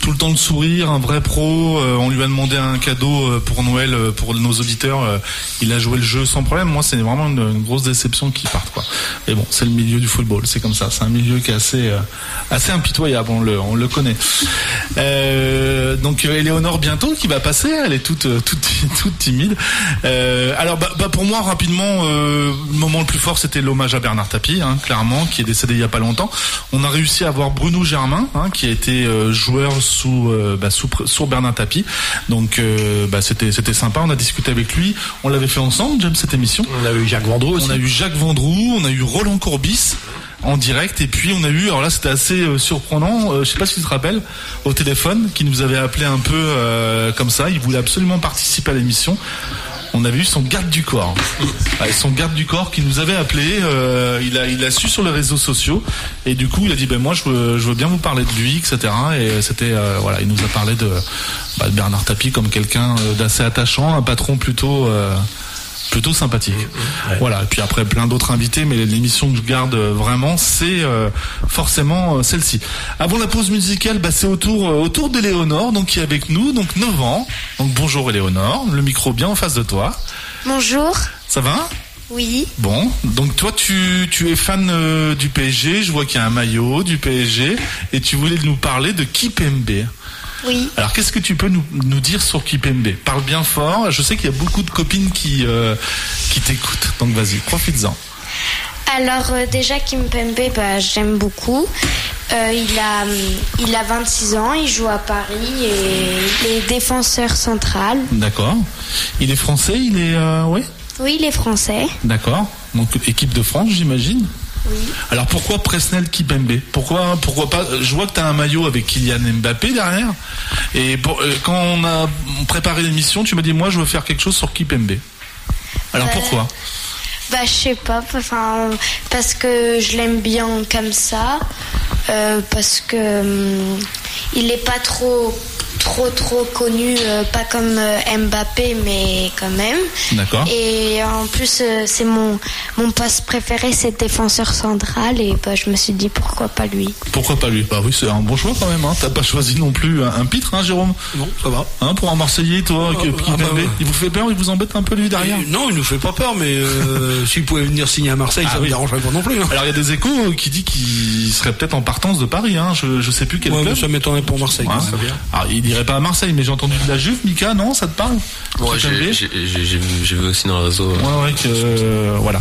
Speaker 3: tout le temps le sourire, un vrai pro. On lui a demandé un cadeau pour Noël pour nos auditeurs. Il a joué le jeu sans problème. Moi, c'est vraiment une grosse déception qu'il parte, quoi. Mais bon, c'est le milieu du football, c'est comme ça. C'est un milieu qui est assez impitoyable. On le connaît. Donc Éléonore bientôt qui va passer. Elle est toute timide. Alors pour moi rapidement, le moment le plus fort c'était l'hommage à Bernard Tapie, clairement, qui est décédé il y a pas longtemps. On a réussi à avoir Bruno Germain, qui a été joueur sous Bernard Tapie. Donc c'était sympa. On a discuté avec lui. On l'avait fait ensemble, James, cette émission.
Speaker 8: On a eu Jacques Vendroux aussi.
Speaker 3: On a eu Jacques Vendroux. On a eu Roland Courbis en direct, et puis on a eu, alors là c'était assez surprenant, je sais pas si tu te rappelles, au téléphone, qui nous avait appelé un peu comme ça. Il voulait absolument participer à l'émission. On avait eu son garde du corps. Son garde du corps qui nous avait appelé, il a su sur les réseaux sociaux, et du coup il a dit moi je veux bien vous parler de lui, etc. Et c'était il nous a parlé de Bernard Tapie comme quelqu'un d'assez attachant, un patron plutôt sympathique. Voilà. Et puis après plein d'autres invités, mais l'émission que je garde vraiment, c'est forcément celle-ci. Avant la pause musicale, c'est autour d'Éléonore, donc qui est avec nous, donc 9 ans. Donc bonjour Éléonore, le micro bien en face de toi.
Speaker 5: Bonjour.
Speaker 3: Ça va ?
Speaker 5: Oui.
Speaker 3: Bon, donc toi tu es fan du PSG, je vois qu'il y a un maillot du PSG, et tu voulais nous parler de Kipembe.
Speaker 5: Oui.
Speaker 3: Alors qu'est-ce que tu peux nous dire sur Kipembe ? Parle bien fort, je sais qu'il y a beaucoup de copines qui t'écoutent, donc vas-y, profites-en.
Speaker 5: Alors déjà Kipembe, j'aime beaucoup. Il a 26 ans, il joue à Paris et il est défenseur central.
Speaker 3: D'accord. Il est français, ouais ?
Speaker 5: Oui, il est français.
Speaker 3: D'accord. Donc équipe de France, j'imagine ?
Speaker 5: Oui.
Speaker 3: Alors pourquoi Presnel Kipembe ? Pourquoi pas ? Je vois que tu as un maillot avec Kylian Mbappé derrière. Et quand on a préparé l'émission, tu m'as dit moi je veux faire quelque chose sur Kipembe. Alors pourquoi ?
Speaker 5: Je sais pas, parce que je l'aime bien comme ça, parce que il est pas trop connu, pas comme Mbappé, mais quand même.
Speaker 3: D'accord.
Speaker 5: Et en plus, c'est mon poste préféré, c'est défenseur central, et je me suis dit pourquoi pas lui.
Speaker 3: Pourquoi pas lui ? Oui, c'est un bon choix quand même. T'as pas choisi non plus un pitre, Jérôme ?
Speaker 6: Non, ça va.
Speaker 3: Pour un Marseillais, toi, il vous fait peur, il vous embête un peu lui derrière ?
Speaker 6: Non, il nous fait pas peur, mais s'il pouvait venir signer à Marseille, ça me dérangerait pas non plus.
Speaker 3: Alors il y a des échos qui dit qu'il serait peut-être en partance de Paris. Je sais plus quel club.
Speaker 6: Ça m'étonnerait pour Marseille.
Speaker 3: Alors il irait pas à Marseille, mais j'ai entendu de la Juve. Mika, non, ça te parle ?
Speaker 7: Ouais, j'ai vu aussi dans le réseau.
Speaker 3: Voilà.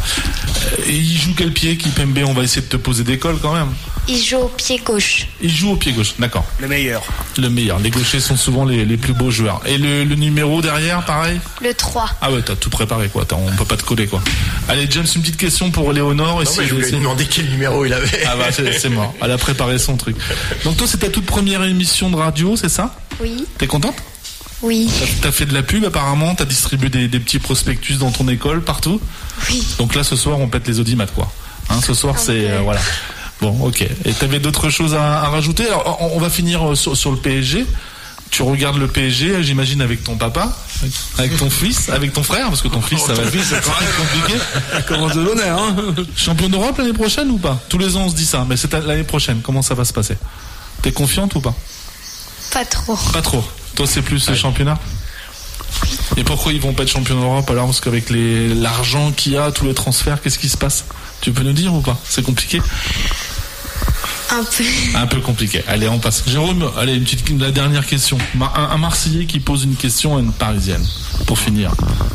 Speaker 3: Et il joue quel pied, Kipembe ? On va essayer de te poser des cols quand même.
Speaker 5: Il joue au pied gauche.
Speaker 3: Il joue au pied gauche, d'accord.
Speaker 2: Le meilleur.
Speaker 3: Les gauchers sont souvent les plus beaux joueurs. Et le numéro derrière, pareil ?
Speaker 5: Le 3.
Speaker 3: Ah ouais, t'as tout préparé, quoi. On peut pas te coller, quoi. Allez, James, une petite question pour Léonore.
Speaker 8: Je voulais demander quel numéro il avait.
Speaker 3: Ah c'est mort. Elle a préparé son truc. Donc toi, c'est ta toute première émission de radio, c'est ça ?
Speaker 5: Oui.
Speaker 3: T'es contente ?
Speaker 5: Oui.
Speaker 3: T'as fait de la pub apparemment, t'as distribué des petits prospectus dans ton école, partout ?
Speaker 5: Oui.
Speaker 3: Donc là, ce soir, on pète les audimates, quoi. Ce soir, c'est... voilà. Bon, ok. Et t'avais d'autres choses à rajouter ? Alors, on va finir sur le PSG. Tu regardes le PSG, j'imagine, avec ton papa, avec ton fils, avec ton frère, parce que ton fils, ça va être compliqué.
Speaker 6: Comment de l'honneur,
Speaker 3: Champion d'Europe l'année prochaine ou pas ? Tous les ans, on se dit ça, mais c'est l'année prochaine. Comment ça va se passer ? T'es confiante ou pas ?
Speaker 5: Pas trop.
Speaker 3: Pas trop. Toi, c'est plus le championnat ? Et pourquoi ils vont pas être champions d'Europe alors? Parce qu'avec l'argent qu'il y a, tous les transferts, qu'est-ce qui se passe? Tu peux nous dire ou pas? C'est compliqué? Un peu compliqué. Allez, on passe. Jérôme, allez, la dernière question. Un Marseillais qui pose une question à une Parisienne. Pour finir.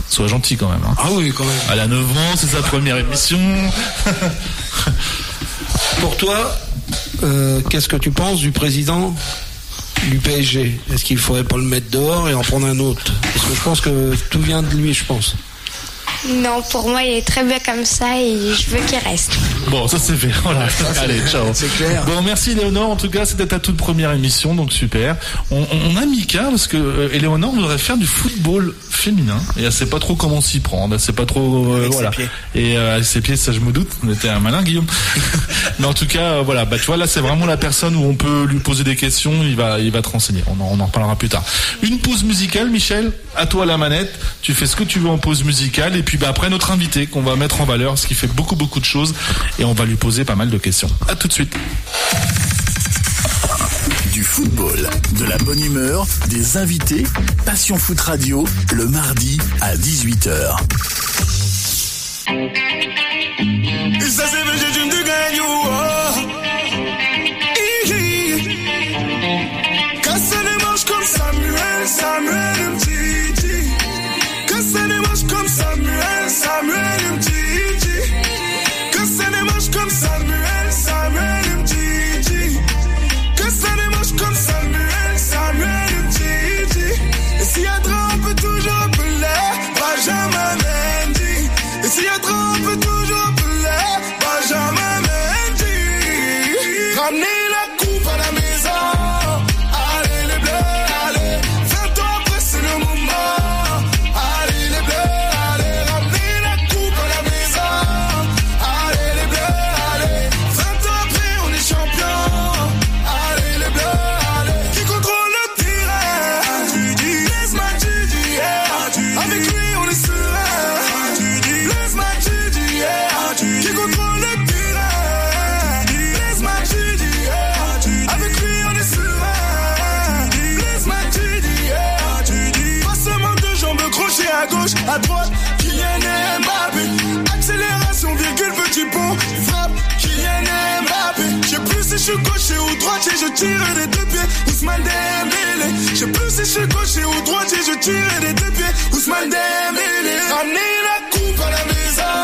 Speaker 3: Sois gentil quand même. Hein.
Speaker 6: Ah oui, quand même.
Speaker 3: Elle a 9 ans, c'est sa première émission.
Speaker 6: Pour toi, qu'est-ce que tu penses du président du PSG? Est-ce qu'il faudrait pas le mettre dehors et en prendre un autre? Parce que je pense que tout vient de lui, je pense.
Speaker 5: Non, pour moi, il est très bien comme ça et je veux qu'il reste.
Speaker 3: Bon, ça c'est fait. Voilà. Allez, ciao.
Speaker 6: C'est clair.
Speaker 3: Bon, merci Léonore. En tout cas, c'était ta toute première émission, donc super. On a Mika parce que Léonore voudrait faire du football féminin et elle sait pas trop comment s'y prendre. Elle sait pas trop, voilà.
Speaker 2: Ses pieds.
Speaker 3: Et avec ses pieds, ça je me doute. On était un malin, Guillaume. Mais en tout cas, voilà. Bah, tu vois, là, c'est vraiment la personne où on peut lui poser des questions. Il va te renseigner. On en reparlera plus tard. Une pause musicale, Michel. À toi la manette. Tu fais ce que tu veux en pause musicale et puis bah après notre invité qu'on va mettre en valeur, ce qui fait beaucoup de choses et on va lui poser pas mal de questions. À tout de suite.
Speaker 1: Du football, de la bonne humeur, des invités, Passion Foot Radio, le mardi à 18h.
Speaker 9: Samuel Mtiti, que ça démarche comme Samuel Mtiti, que ça démarche comme Samuel Mtiti, que ça démarche comme Samuel Mtiti. Et s'il y a trop, on peut toujours appeler Benjamin Mendy. Et s'il y a trop, on peut toujours appeler Benjamin Mendy. Ramenez la coupe à la maison. À droite, Kylian Mbappé. Accélération, virgule, petit pont. Frappe, Kylian Mbappé. Je sais plus si je suis gaucher ou droitier, je tire des deux pieds. Ousmane Dembélé. Je sais plus si je suis gaucher ou droitier, je tire des deux pieds. Ousmane Dembélé. Ramenez la coupe à la maison.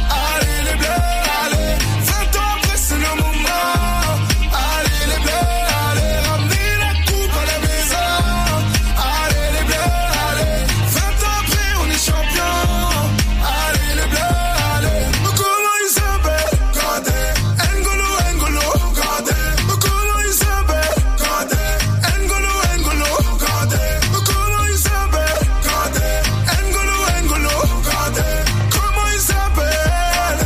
Speaker 9: Allez les bleus, allez. 20 ans après, c'est le moment. Allez les bleus, allez. Ramenez la coupe à la maison. Allez les bleus, allez. 20 ans après, on est champion. Allez les bleus, allez. Okolo Isabelle, Kandé. N'Golo, Kandé. Okolo Isabelle, Kandé. N'Golo, Kandé. Okolo Isabelle, Kandé. N'Golo, Kandé. Comment il s'appelle?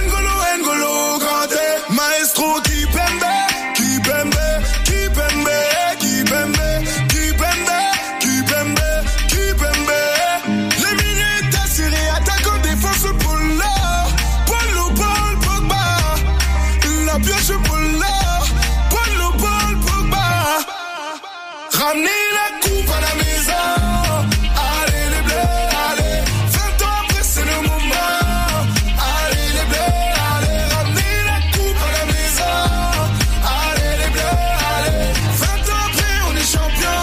Speaker 9: N'Golo, Kandé. Maestro Kipembe, Kipembe, Kipembe, Kipembe, Kipembe, Kipembe, Kipembe. Les minutes assurées, attaquant, défense, Paul Pogba. La pioche, Paul Pogba. Ramenez la coupe à la maison. Allez les bleus, allez. 20 ans après, c'est le moment. Allez les bleus, allez. Ramenez la coupe à la maison. Allez les bleus, allez. 20 ans après, on est champion.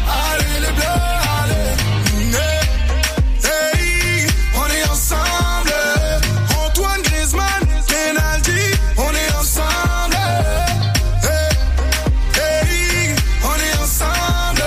Speaker 9: Allez les bleus, allez. Hey, on est ensemble. Antoine Griezmann, penalty, on est ensemble. Hey, on est ensemble.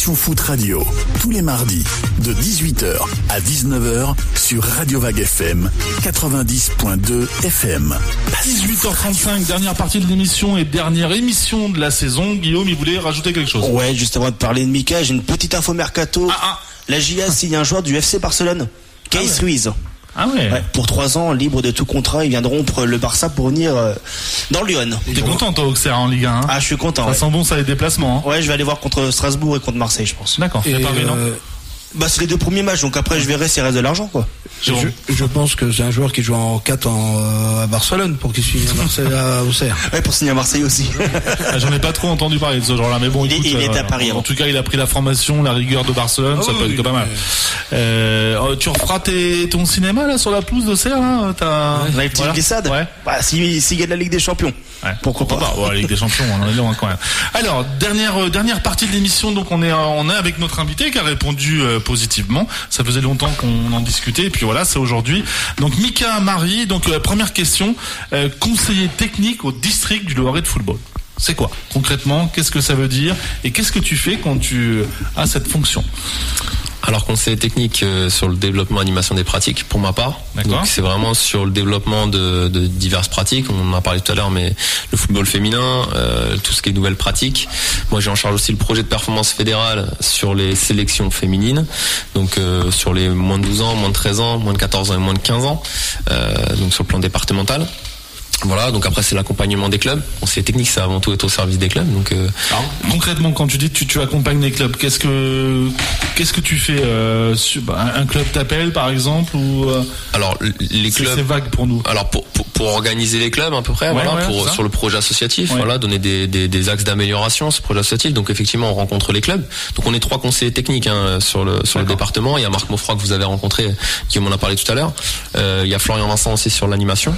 Speaker 1: Passion Foot Radio, tous les mardis, de 18h à 19h sur Radio Vague FM, 90.2 FM.
Speaker 3: 18h35, dernière partie de l'émission et dernière émission de la saison. Guillaume, il voulait rajouter quelque chose.
Speaker 2: Ouais, juste avant de parler de Mika, j'ai une petite info mercato. La JA signe un joueur du FC Barcelone, Kees Ruiz.
Speaker 3: Ah ouais.
Speaker 2: Pour 3 ans, libre de tout contrat, il vient de rompre le Barça pour venir dans le Lyon.
Speaker 3: T'es content toi Auxerre en Ligue 1
Speaker 2: Ah, je suis content.
Speaker 3: Ça sent bon, ça les déplacements.
Speaker 2: Ouais, je vais aller voir contre Strasbourg et contre Marseille, je pense.
Speaker 3: D'accord.
Speaker 6: Et
Speaker 2: bah, c'est les 2 premiers matchs, donc après je verrai s'il reste de l'argent, quoi.
Speaker 6: Je pense que c'est un joueur qui joue en 4 à Barcelone pour qu'il signe à Marseille à Auxerre.
Speaker 2: Ouais, pour signer à Marseille aussi.
Speaker 3: J'en ai pas trop entendu parler de ce genre-là, mais bon, écoute,
Speaker 2: il est à Paris.
Speaker 3: En tout cas, il a pris la formation, la rigueur de Barcelone, ça peut être pas mal. Tu referas ton cinéma là sur la pelouse d'Auxerre, là,
Speaker 2: la petite glissade.
Speaker 3: Ouais.
Speaker 2: Bah, s'il gagne la Ligue des Champions.
Speaker 3: Ouais. Pourquoi pas. Ouais, la Ligue des Champions, on en est loin quand même. Alors, dernière partie de l'émission, donc on est avec notre invité qui a répondu positivement. Ça faisait longtemps qu'on en discutait, et puis voilà, c'est aujourd'hui. Donc Mika Marie, donc première question, conseiller technique au district du Loiret de football. C'est quoi concrètement? Qu'est-ce que ça veut dire? Et qu'est-ce que tu fais quand tu as cette fonction?
Speaker 7: Alors conseiller technique sur le développement animation des pratiques pour ma part.
Speaker 3: D'accord.
Speaker 7: Donc c'est vraiment sur le développement de diverses pratiques. On en a parlé tout à l'heure, mais le football féminin, tout ce qui est nouvelles pratiques. Moi j'ai en charge aussi le projet de performance fédérale sur les sélections féminines. Donc sur les moins de 12 ans, moins de 13 ans, moins de 14 ans et moins de 15 ans. Donc sur le plan départemental. Voilà, donc après c'est l'accompagnement des clubs. Conseiller technique, c'est avant tout être au service des clubs. Donc
Speaker 3: alors, concrètement, quand tu dis que tu accompagnes les clubs, qu'est-ce que tu fais un club t'appelle par exemple ou
Speaker 7: alors les clubs,
Speaker 3: c'est vague pour nous.
Speaker 7: Alors pour organiser les clubs à peu près, sur le projet associatif, donner des axes d'amélioration ce projet associatif. Donc effectivement, on rencontre les clubs. Donc on est 3 conseillers techniques sur le département. Il y a Marc Moffroy que vous avez rencontré, qui m'en a parlé tout à l'heure. Il y a Florian Vincent aussi sur l'animation.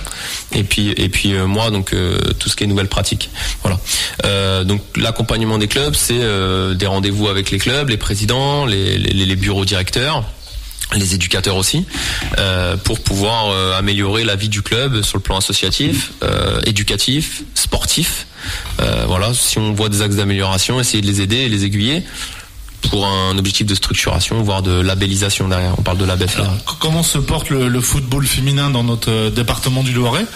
Speaker 7: Et puis moi, donc tout ce qui est nouvelles pratiques. Voilà. Donc l'accompagnement des clubs, c'est des rendez-vous avec les clubs, les présidents, les bureaux directeurs, les éducateurs aussi, pour pouvoir améliorer la vie du club sur le plan associatif, éducatif, sportif. Voilà, si on voit des axes d'amélioration, essayer de les aider et les aiguiller pour un objectif de structuration, voire de labellisation derrière. On parle de label là.
Speaker 3: Comment se porte le football féminin dans notre département du Loiret?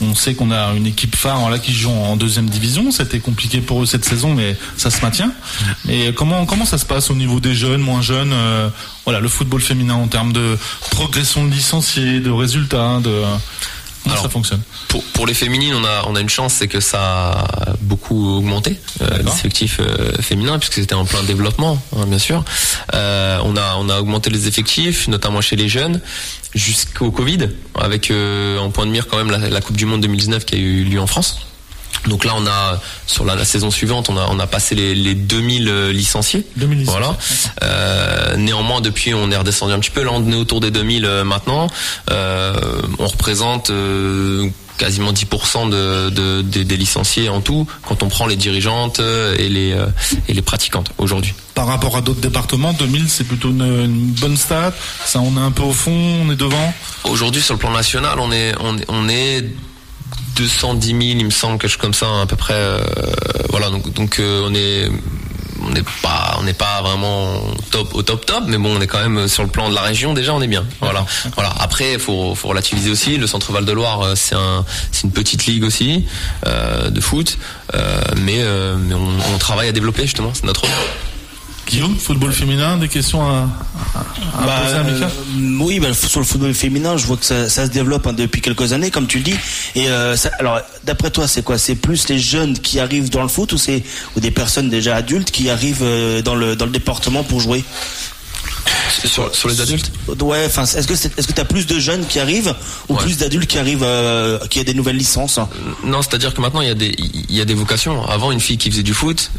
Speaker 3: On sait qu'on a une équipe phare là qui joue en 2e division. C'était compliqué pour eux cette saison, mais ça se maintient. Et comment ça se passe au niveau des jeunes, moins jeunes, le football féminin en termes de progression de licenciés, de résultats, comment ça fonctionne?
Speaker 7: Pour les féminines, on a une chance, c'est que ça a beaucoup augmenté l'effectif féminin, puisque c'était en plein développement, bien sûr. On a augmenté les effectifs, notamment chez les jeunes, jusqu'au Covid, avec en point de mire quand même la Coupe du Monde 2019 qui a eu lieu en France. Donc là, on a sur la saison suivante, on a passé les 2000 licenciés. 2000 licenciés. Voilà. Néanmoins, depuis, on est redescendu un petit peu. Là, on est autour des 2000 maintenant. On représente quasiment 10% des licenciés en tout, quand on prend les dirigeantes et les pratiquantes aujourd'hui.
Speaker 3: Par rapport à d'autres départements, 2000 c'est plutôt une bonne stat. Ça, on est un peu au fond, on est devant.
Speaker 7: Aujourd'hui, sur le plan national, on est 210 000, il me semble, quelque chose comme ça à peu près. Voilà, donc on n'est pas vraiment au top, mais bon, on est quand même sur le plan de la région, déjà on est bien. Voilà. Après, il faut relativiser aussi. Le Centre Val de Loire, c'est une petite ligue aussi de foot, mais on travaille à développer justement. C'est notre rôle.
Speaker 3: Guillaume, football féminin, des questions à poser à Mika?
Speaker 2: Oui, sur le football féminin, je vois que ça se développe depuis quelques années, comme tu le dis. Et alors, d'après toi, c'est quoi? C'est plus les jeunes qui arrivent dans le foot ou des personnes déjà adultes qui arrivent dans le département pour jouer?
Speaker 7: Sur les adultes?
Speaker 2: Ouais, enfin, est-ce que t'as plus de jeunes qui arrivent ou plus d'adultes qui arrivent, qui a des nouvelles licences?
Speaker 7: Non, c'est-à-dire que maintenant il y a des vocations. Avant, une fille qui faisait du foot,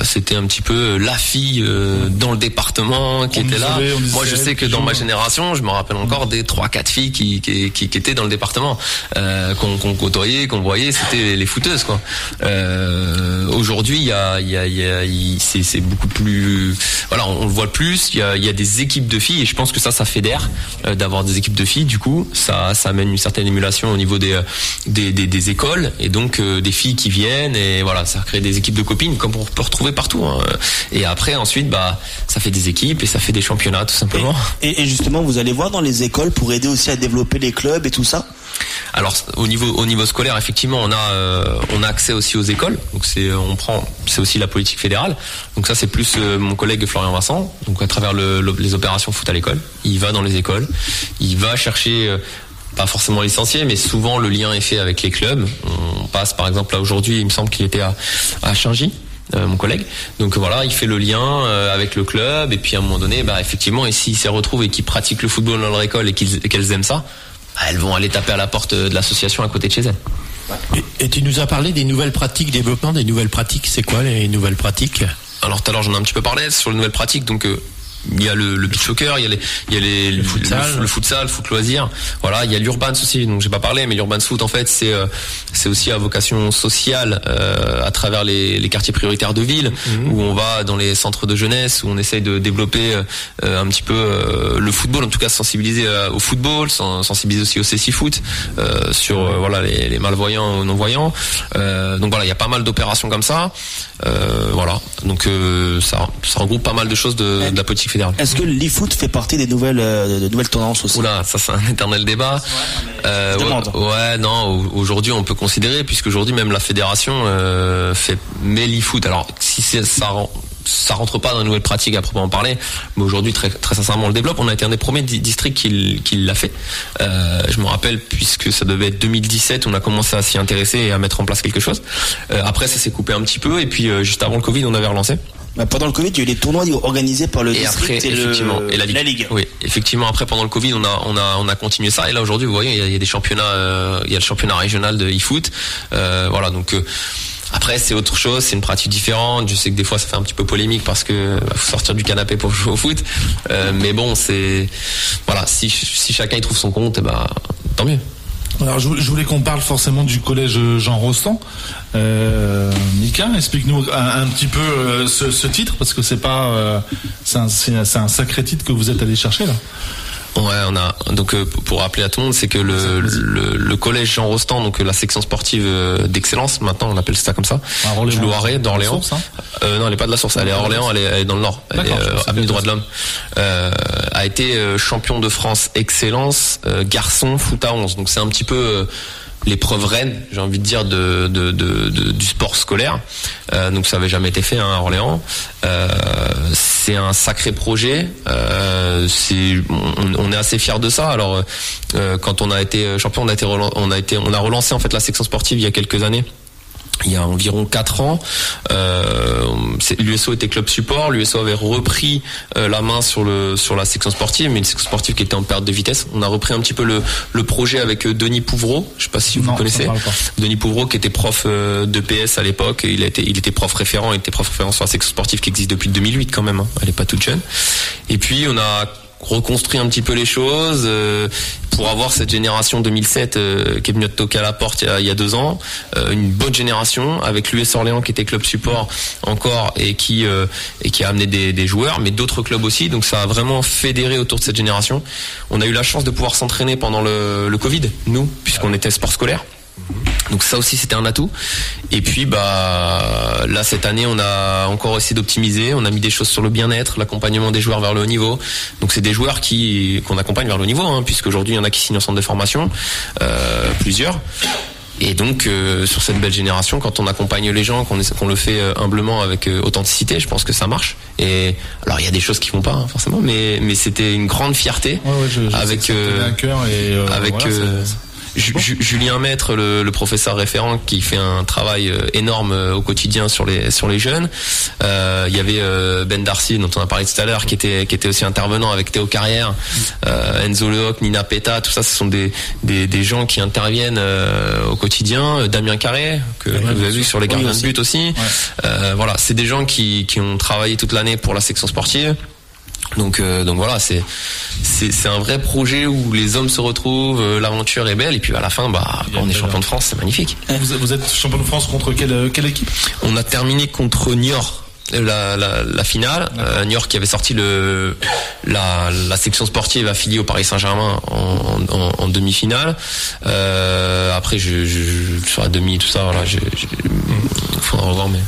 Speaker 7: c'était un petit peu la fille dans le département qui était là. Moi, je sais que dans ma génération, je me rappelle encore des 3-4 filles qui étaient dans le département, qu'on côtoyait, qu'on voyait, c'était les footeuses, quoi. Aujourd'hui, c'est beaucoup plus, voilà, on le voit plus. Il y a des des équipes de filles, et je pense que ça fédère d'avoir des équipes de filles. Du coup, ça amène une certaine émulation au niveau des écoles, et donc des filles qui viennent, et voilà, ça crée des équipes de copines comme on peut retrouver partout, hein. Et après, ensuite, ça fait des équipes et ça fait des championnats, tout simplement.
Speaker 2: Et justement, vous allez voir dans les écoles pour aider aussi à développer les clubs et tout ça?
Speaker 7: Alors au niveau scolaire, effectivement, on a accès aussi aux écoles. Donc c'est aussi la politique fédérale. Donc ça, c'est plus mon collègue Florian Vincent. Donc à travers les opérations foot à l'école, il va dans les écoles, il va chercher pas forcément licencié, mais souvent le lien est fait avec les clubs. On passe par exemple là aujourd'hui, il me semble qu'il était à Changy. Mon collègue, donc voilà, il fait le lien avec le club, et puis à un moment donné, effectivement, et s'ils s'y retrouvent et qu'ils pratiquent le football dans leur école et qu'elles aiment ça, elles vont aller taper à la porte de l'association à côté de chez elles.
Speaker 8: Et tu nous as parlé des nouvelles pratiques, développement des nouvelles pratiques. C'est quoi les nouvelles pratiques?
Speaker 7: Alors tout à l'heure j'en ai un petit peu parlé sur les nouvelles pratiques. Donc il y a le beach soccer, il y a le futsal, le foot loisir. Voilà, il y a l'Urbans aussi, donc j'ai pas parlé, mais l'Urbans Foot en fait c'est aussi à vocation sociale à travers les quartiers prioritaires de ville, où on va dans les centres de jeunesse, où on essaye de développer un petit peu le football, en tout cas sensibiliser au football, sensibiliser aussi au cécifoot, sur voilà les malvoyants ou non-voyants. Donc voilà, il y a pas mal d'opérations comme ça. Voilà, donc ça regroupe pas mal de choses de la politique fédérale.
Speaker 2: Est-ce que l'e-foot fait partie des nouvelles tendances aussi?
Speaker 7: Oula, ça c'est un éternel débat. Ouais, non, aujourd'hui on peut considérer, puisque aujourd'hui même la fédération met l'e-foot. Alors si ça rentre pas dans les nouvelles pratiques à proprement parler, mais aujourd'hui très très sincèrement on le développe. On a été un des premiers districts qui l'a fait. Je me rappelle, puisque ça devait être 2017, on a commencé à s'y intéresser et à mettre en place quelque chose. Après ça s'est coupé un petit peu, et puis juste avant le Covid on avait relancé.
Speaker 2: Pendant le Covid, il y a eu des tournois organisés par le district
Speaker 7: et la Ligue. Oui, effectivement. Après, pendant le Covid, on a continué ça. Et là, aujourd'hui, vous voyez, il y a des championnats, il y a le championnat régional de e-foot. Voilà, donc. Après, c'est autre chose, c'est une pratique différente. Je sais que des fois, ça fait un petit peu polémique parce que faut sortir du canapé pour jouer au foot. Mais bon, c'est voilà, si chacun y trouve son compte, tant mieux.
Speaker 3: Alors je voulais qu'on parle forcément du collège Jean Rostand. Mika, explique-nous un petit peu ce titre, parce que c'est un sacré titre que vous êtes allé chercher là.
Speaker 7: Ouais, on a donc pour rappeler à tout le monde, c'est que le collège Jean Rostand, donc la section sportive d'excellence, maintenant on appelle ça comme ça, du Loiret, d'Orléans. Non, elle est pas de la Source, elle est à Orléans, elle est dans le Nord, elle est avenue Droits de l'Homme. A été champion de France excellence garçon foot à 11. Donc c'est un petit peu l'épreuve reine, j'ai envie de dire, du sport scolaire. Donc ça avait jamais été fait à Orléans. C'est un sacré projet. On est assez fiers de ça. Alors quand on a été champion, on a relancé en fait la section sportive il y a quelques années. Il y a environ 4 ans, l'USO était club support. L'USO avait repris la main sur la section sportive, mais une section sportive qui était en perte de vitesse. On a repris un petit peu le projet avec Denis Pouvreau. Je sais pas si vous connaissez. Denis Pouvreau, qui était prof de PS à l'époque. Il était prof référent. Il était prof référent sur la section sportive qui existe depuis 2008 quand même. Hein. Elle est pas toute jeune. Et puis on a reconstruit un petit peu les choses pour avoir cette génération 2007 qui est venue de toquer à la porte il y a 2 ans, une bonne génération avec l'US Orléans qui était club support encore et qui a amené des joueurs, mais d'autres clubs aussi. Donc ça a vraiment fédéré autour de cette génération. On a eu la chance de pouvoir s'entraîner pendant le Covid, nous, puisqu'on était sport scolaire. Donc ça aussi c'était un atout. Et puis là cette année on a encore essayé d'optimiser, on a mis des choses sur le bien-être, l'accompagnement des joueurs vers le haut niveau. Donc c'est des joueurs qu'on accompagne vers le haut niveau, hein, puisque aujourd'hui il y en a qui signent en centre de formation, plusieurs. Et donc sur cette belle génération, quand on accompagne les gens, qu'on le fait humblement avec authenticité, je pense que ça marche. Et alors il y a des choses qui vont pas, hein, forcément, mais c'était une grande fierté avec Julien Maître, le professeur référent, qui fait un travail énorme au quotidien sur les jeunes. Il y avait Ben Darcy, dont on a parlé tout à l'heure, qui était aussi intervenant avec Théo Carrière, Enzo Lehoc, Nina Peta, tout ça, ce sont des gens qui interviennent au quotidien. Damien Carré, que vous avez vu sur les gardiens de but aussi. Voilà, c'est des gens qui ont travaillé toute l'année pour la section sportive. Donc voilà, c'est un vrai projet où les hommes se retrouvent, l'aventure est belle, et puis à la fin, quand on est champion de France, c'est magnifique.
Speaker 3: Vous êtes champion de France contre quelle équipe?
Speaker 7: On a terminé contre Niort. la finale. New York qui avait sorti la section sportive affiliée au Paris Saint-Germain en demi-finale. Après, sur la demi, tout ça, voilà, faudra revoir, mais.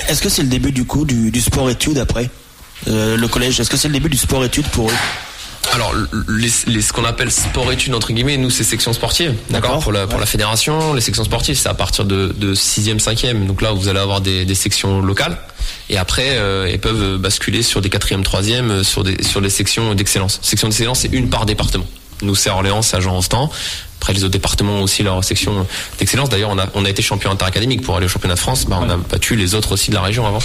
Speaker 2: Est-ce que c'est le début du coup du sport-études après le collège? Est-ce que c'est le début du sport-études pour eux?
Speaker 7: Alors, ce qu'on appelle sport-études, entre guillemets, nous, c'est section sportive, d'accord, pour la fédération. Les sections sportives, c'est à partir de 6e, 5e. Donc là, vous allez avoir des sections locales. Et après, ils peuvent basculer sur des 4e, 3e, sur des sections d'excellence. Section d'excellence, c'est une par département. Nous, c'est Orléans, c'est Agen-Rostand. Après, les autres départements ont aussi leur section d'excellence. D'ailleurs, on a été champion interacadémique pour aller au championnat de France. On a battu les autres aussi de la région avant.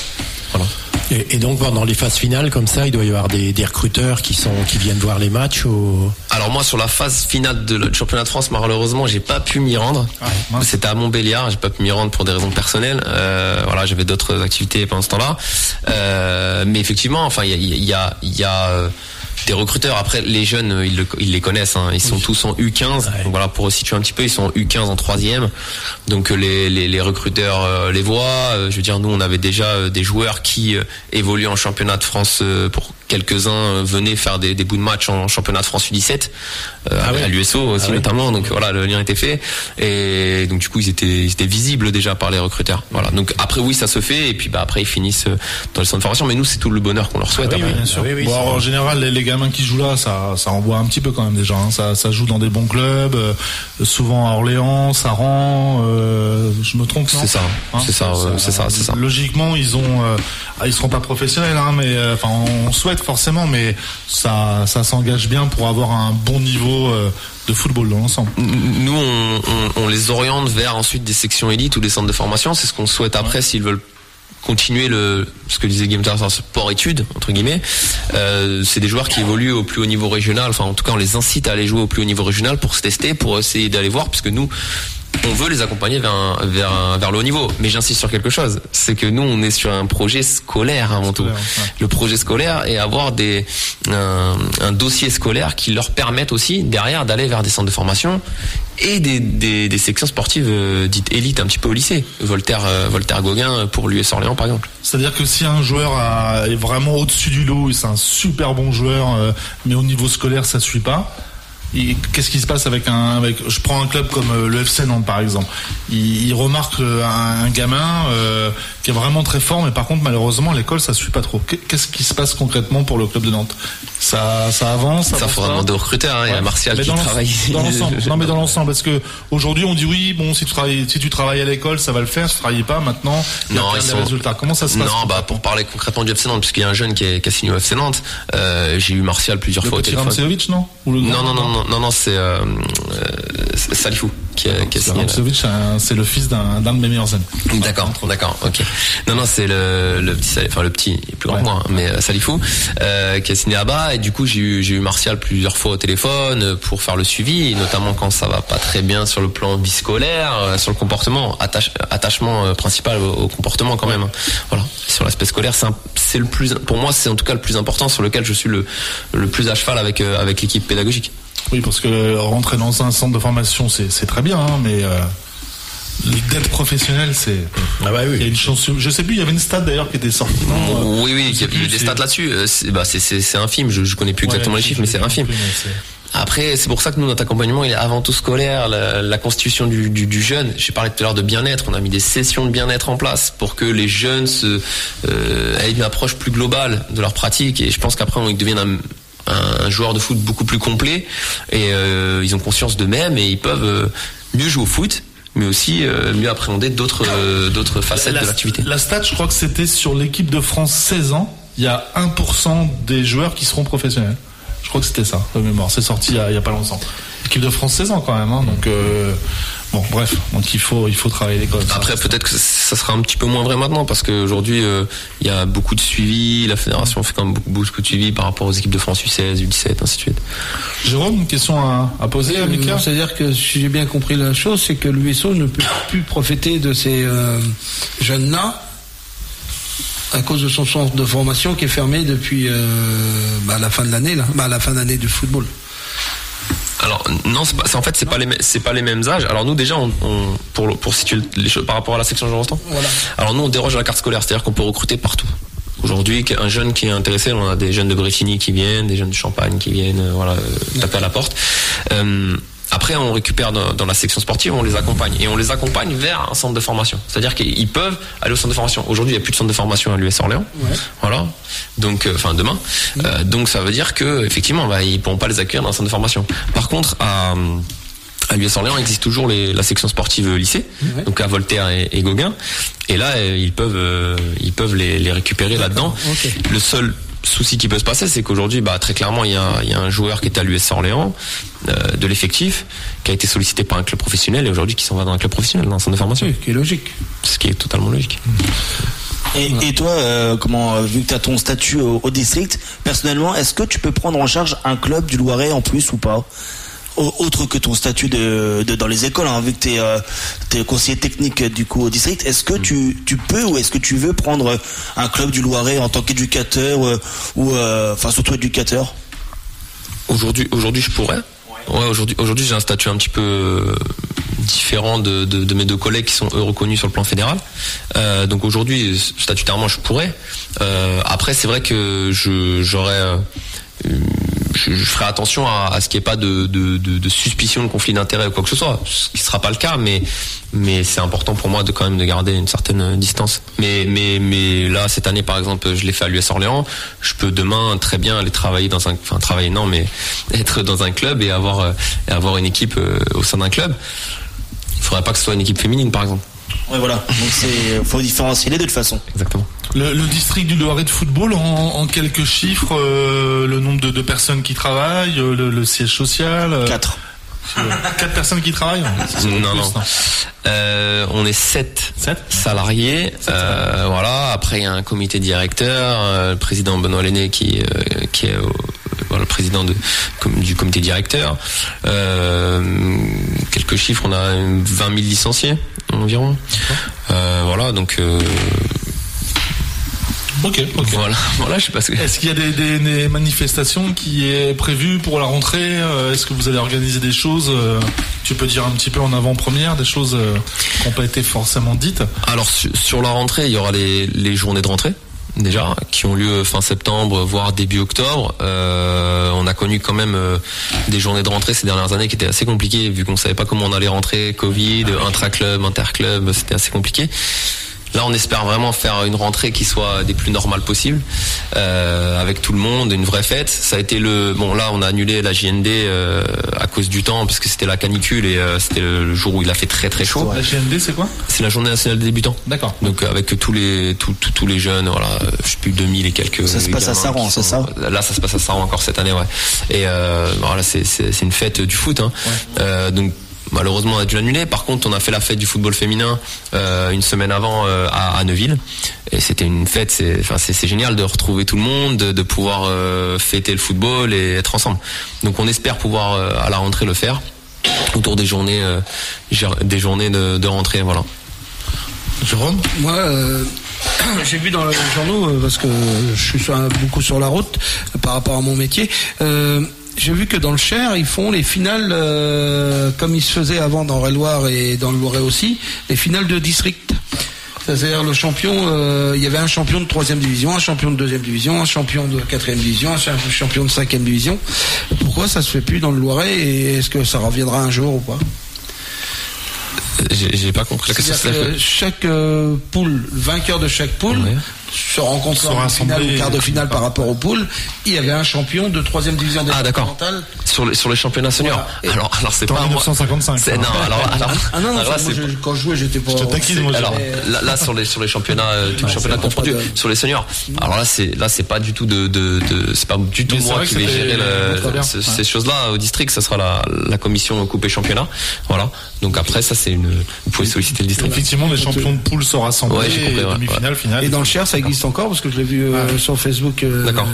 Speaker 7: Voilà.
Speaker 8: Et donc pendant les phases finales comme ça, il doit y avoir des recruteurs qui viennent voir les matchs ou...
Speaker 7: Alors moi sur la phase finale du championnat de France, malheureusement j'ai pas pu m'y rendre. C'était à Montbéliard, j'ai pas pu m'y rendre pour des raisons personnelles. Voilà, j'avais d'autres activités pendant ce temps-là. Mais effectivement, enfin il y a des recruteurs. Après les jeunes ils les connaissent, hein. Ils sont tous en U15. Donc voilà, pour situer un petit peu, ils sont en U15 en 3e. Donc les recruteurs les voient. Je veux dire, nous on avait déjà des joueurs qui évoluent en championnat de France. Pour quelques-uns venaient faire des bouts de match en championnat de France U17 à l'USO aussi notamment. Donc voilà, le lien était fait. Et donc du coup ils étaient visibles déjà par les recruteurs. Voilà. Donc après oui, ça se fait. Et puis après ils finissent dans le centre de formation. Mais nous c'est tout le bonheur qu'on leur souhaite.
Speaker 3: Oui, bien sûr. Bon, alors, en général les gamins qui jouent là, ça envoie un petit peu quand même déjà. Hein. Ça joue dans des bons clubs, souvent à Orléans, Saran. Je me trompe, non?
Speaker 7: C'est ça. Hein, c'est ça.
Speaker 3: Logiquement, ils seront pas professionnels, hein, mais enfin on souhaite forcément, mais ça s'engage bien pour avoir un bon niveau de football dans l'ensemble.
Speaker 7: Nous, on les oriente vers ensuite des sections élites ou des centres de formation. C'est ce qu'on souhaite après s'ils veulent continuer ce que disait Guillaume, sport-études entre guillemets. C'est des joueurs qui évoluent au plus haut niveau régional. Enfin, en tout cas, on les incite à aller jouer au plus haut niveau régional pour se tester, pour essayer d'aller voir, puisque nous, on veut les accompagner vers le haut niveau. Mais j'insiste sur quelque chose, c'est que nous, on est sur un projet scolaire avant tout. Le projet scolaire et avoir un dossier scolaire qui leur permette aussi derrière d'aller vers des centres de formation et des sections sportives dites élites un petit peu au lycée. Voltaire Gauguin pour l'US Orléans par exemple.
Speaker 3: C'est-à-dire que si un joueur est vraiment au-dessus du lot et c'est un super bon joueur, mais au niveau scolaire ça suit pas, qu'est-ce qui se passe je prends un club comme le FC Nantes par exemple. Il remarque un gamin qui est vraiment très fort, mais par contre malheureusement à l'école ça suit pas trop. Qu'est-ce qui se passe concrètement pour le club de Nantes? Ça avance.
Speaker 7: Ça faudra demander aux recruteurs, hein. Il y a Martial qui travaille.
Speaker 3: Dans l'ensemble. Non, mais dans l'ensemble, parce que aujourd'hui on dit oui, bon, si tu travailles à l'école, ça va le faire. Si tu travailles pas maintenant, il y a des résultats. Comment ça se passe?
Speaker 7: Non, pour parler concrètement du FC Nantes, puisqu'il y a un jeune qui a signé au FC Nantes, j'ai eu Martial plusieurs fois au téléphone.
Speaker 3: Ramsevic, non?
Speaker 7: Non, c'est Salifou qui a signé.
Speaker 3: Ramsevic, c'est le fils d'un de mes meilleurs amis.
Speaker 7: D'accord, ok. Non, c'est le petit, il est plus grand que moi, mais Salifou, qui a signé là-bas. Et du coup, j'ai eu Martial plusieurs fois au téléphone pour faire le suivi, notamment quand ça va pas très bien sur le plan biscolaire, sur le comportement, attachement principal au comportement quand même. Voilà. Sur l'aspect scolaire, c'est le plus, pour moi, c'est en tout cas le plus important sur lequel je suis le plus à cheval avec l'équipe pédagogique.
Speaker 3: Oui, parce que rentrer dans un centre de formation, c'est très bien, hein, mais d'être professionnel, c'est.
Speaker 8: Ah bah oui.
Speaker 3: Il y a une chance. Je sais plus, il y avait une stat d'ailleurs qui était sortie.
Speaker 7: Oui, il y a eu des stats là-dessus. C'est infime. Je connais plus exactement les chiffres, mais c'est infime. Après, c'est pour ça que nous, notre accompagnement, il est avant tout scolaire, la constitution du jeune. J'ai parlé tout à l'heure de bien-être. On a mis des sessions de bien-être en place pour que les jeunes aient une approche plus globale de leur pratique. Et je pense qu'après, ils deviennent un joueur de foot beaucoup plus complet. Et ils ont conscience d'eux-mêmes et ils peuvent mieux jouer au foot, mais aussi mieux appréhender d'autres facettes de l'activité.
Speaker 3: La stat, je crois que c'était sur l'équipe de France 16 ans, il y a 1% des joueurs qui seront professionnels. Je crois que c'était ça, de mémoire. C'est sorti il y a pas longtemps. L'équipe de France 16 ans quand même, hein, donc bon, bref, donc il faut travailler l'école.
Speaker 7: Après, peut-être que ça sera un petit peu moins vrai maintenant, parce qu'aujourd'hui, il y a beaucoup de suivi, la fédération fait quand même beaucoup de suivi par rapport aux équipes de France U16, U17, ainsi de suite.
Speaker 3: Jérôme, une question à poser, Mika?
Speaker 6: C'est-à-dire que si j'ai bien compris la chose, c'est que l'USO ne peut plus profiter de ces jeunes-là à cause de son centre de formation qui est fermé depuis la fin de l'année, la fin d'année du football.
Speaker 7: Alors non, c'est pas les mêmes âges. Alors nous déjà, pour situer les choses par rapport à la section Jean-Rostand.
Speaker 6: Voilà.
Speaker 7: Alors nous on déroge à la carte scolaire, c'est-à-dire qu'on peut recruter partout. Aujourd'hui, un jeune qui est intéressé, on a des jeunes de Brétigny qui viennent, des jeunes de Champagne qui viennent, taper à la porte. Après, on récupère dans la section sportive, on les accompagne. Et on les accompagne vers un centre de formation. C'est-à-dire qu'ils peuvent aller au centre de formation. Aujourd'hui, il n'y a plus de centre de formation à l'US Orléans. Ouais. Voilà. Donc, demain. Donc, ça veut dire que, effectivement, ils pourront pas les accueillir dans un centre de formation. Par contre, à l'US Orléans, il existe toujours la section sportive lycée, donc à Voltaire et Gauguin. Et là, ils peuvent les récupérer là-dedans. Okay. Le seul souci qui peut se passer, c'est qu'aujourd'hui, très clairement, il y a un joueur qui est à l'US Orléans, de l'effectif, qui a été sollicité par un club professionnel et aujourd'hui qui s'en va dans un club professionnel, dans un centre de formation.
Speaker 6: Oui, qui est logique.
Speaker 7: Ce qui est totalement logique.
Speaker 2: Et toi, vu que tu as ton statut au district, personnellement, est-ce que tu peux prendre en charge un club du Loiret en plus ou pas ? Autre que ton statut dans les écoles, vu que t'es conseiller technique du coup au district, est-ce que tu peux ou est-ce que tu veux prendre un club du Loiret en tant qu'éducateur ou surtout éducateur ?
Speaker 7: Aujourd'hui je pourrais. Ouais, aujourd'hui j'ai un statut un petit peu différent de mes deux collègues qui sont eux reconnus sur le plan fédéral. Donc aujourd'hui statutairement je pourrais. Après c'est vrai que je ferai attention à ce qu'il n'y ait pas de suspicion de conflit d'intérêt ou quoi que ce soit, ce qui ne sera pas le cas, mais c'est important pour moi de quand même de garder une certaine distance. Mais là, cette année, par exemple, je l'ai fait à l'US Orléans, je peux demain très bien aller travailler être dans un club et avoir une équipe au sein d'un club. Il ne faudrait pas que ce soit une équipe féminine, par exemple.
Speaker 2: Ouais, voilà. Donc faut différencier les deux de toute façon.
Speaker 7: Exactement.
Speaker 3: Le district du Loiret de football, en quelques chiffres, le nombre de personnes qui travaillent, le siège social.
Speaker 2: 4.
Speaker 3: 4 personnes qui travaillent.
Speaker 7: Non. On est 7 salariés. Voilà. Après, il y a un comité directeur, le président Benoît Lenné qui est le président du comité directeur. Quelques chiffres, on a 20 000 licenciés environ. Voilà, donc.
Speaker 3: Ok.
Speaker 7: Voilà, je sais pas ce que...
Speaker 3: Est-ce qu'il y a des manifestations qui est prévues pour la rentrée ? Est-ce que vous allez organiser des choses ? Tu peux dire un petit peu en avant-première des choses qui n'ont pas été forcément dites ?
Speaker 7: Alors sur la rentrée, il y aura les journées de rentrée déjà qui ont lieu fin septembre voire début octobre. On a connu quand même des journées de rentrée ces dernières années qui étaient assez compliquées vu qu'on savait pas comment on allait rentrer, Covid, intra-club, inter-club, c'était assez compliqué. Là, on espère vraiment faire une rentrée qui soit des plus normales possibles, avec tout le monde, une vraie fête. Ça a été là, on a annulé la JND à cause du temps, parce que c'était la canicule et c'était le jour où il a fait très très chaud.
Speaker 3: La JND, c'est quoi ?
Speaker 7: C'est la Journée nationale des débutants.
Speaker 3: D'accord.
Speaker 7: Donc avec tous les jeunes, voilà, je sais plus 2000 et quelques.
Speaker 2: Ça se passe à Saran, c'est ça ?
Speaker 7: Là, ça se passe à Saran encore cette année, ouais. Et voilà, c'est une fête du foot, hein. Ouais. Donc malheureusement on a dû l'annuler. Par contre on a fait la fête du football féminin une semaine avant à Neuville et c'était une fête, c'est génial de retrouver tout le monde, de pouvoir fêter le football et être ensemble. Donc on espère pouvoir à la rentrée le faire autour des journées de rentrée, voilà.
Speaker 3: Jérôme ?
Speaker 6: Moi j'ai vu dans les journaux parce que je suis beaucoup sur la route par rapport à mon métier. J'ai vu que dans le Cher, ils font les finales comme ils se faisaient avant dans Réloir et dans le Loiret aussi, les finales de district. C'est-à-dire le champion, il y avait un champion de 3e division, un champion de 2e division, un champion de 4e division, un champion de 5e division. Pourquoi ça se fait plus dans le Loiret et est-ce que ça reviendra un jour ou pas ?
Speaker 7: J'ai pas compris la question.
Speaker 6: Chaque poule, le vainqueur de chaque poule, se rencontre en finale ou quart de finale par rapport aux poules. Il y avait un champion de 3e division départementale.
Speaker 7: Sur les championnats seniors. Voilà. Alors c'est pas
Speaker 3: 1955.
Speaker 6: Quand je jouais, j'étais pas.
Speaker 7: Alors là sur les championnats, tout championnat confondu, sur les seniors. Alors là c'est pas du tout c'est pas du tout moi qui vais gérer ces choses-là au district. Ça sera la commission coupe et championnat. Voilà. Donc après ça vous pouvez solliciter le district.
Speaker 3: Effectivement, les champions de poule se rassemblent. Demi-finale, finale.
Speaker 6: Et dans le Cher, ça existe encore parce que je l'ai vu sur Facebook.
Speaker 7: D'accord.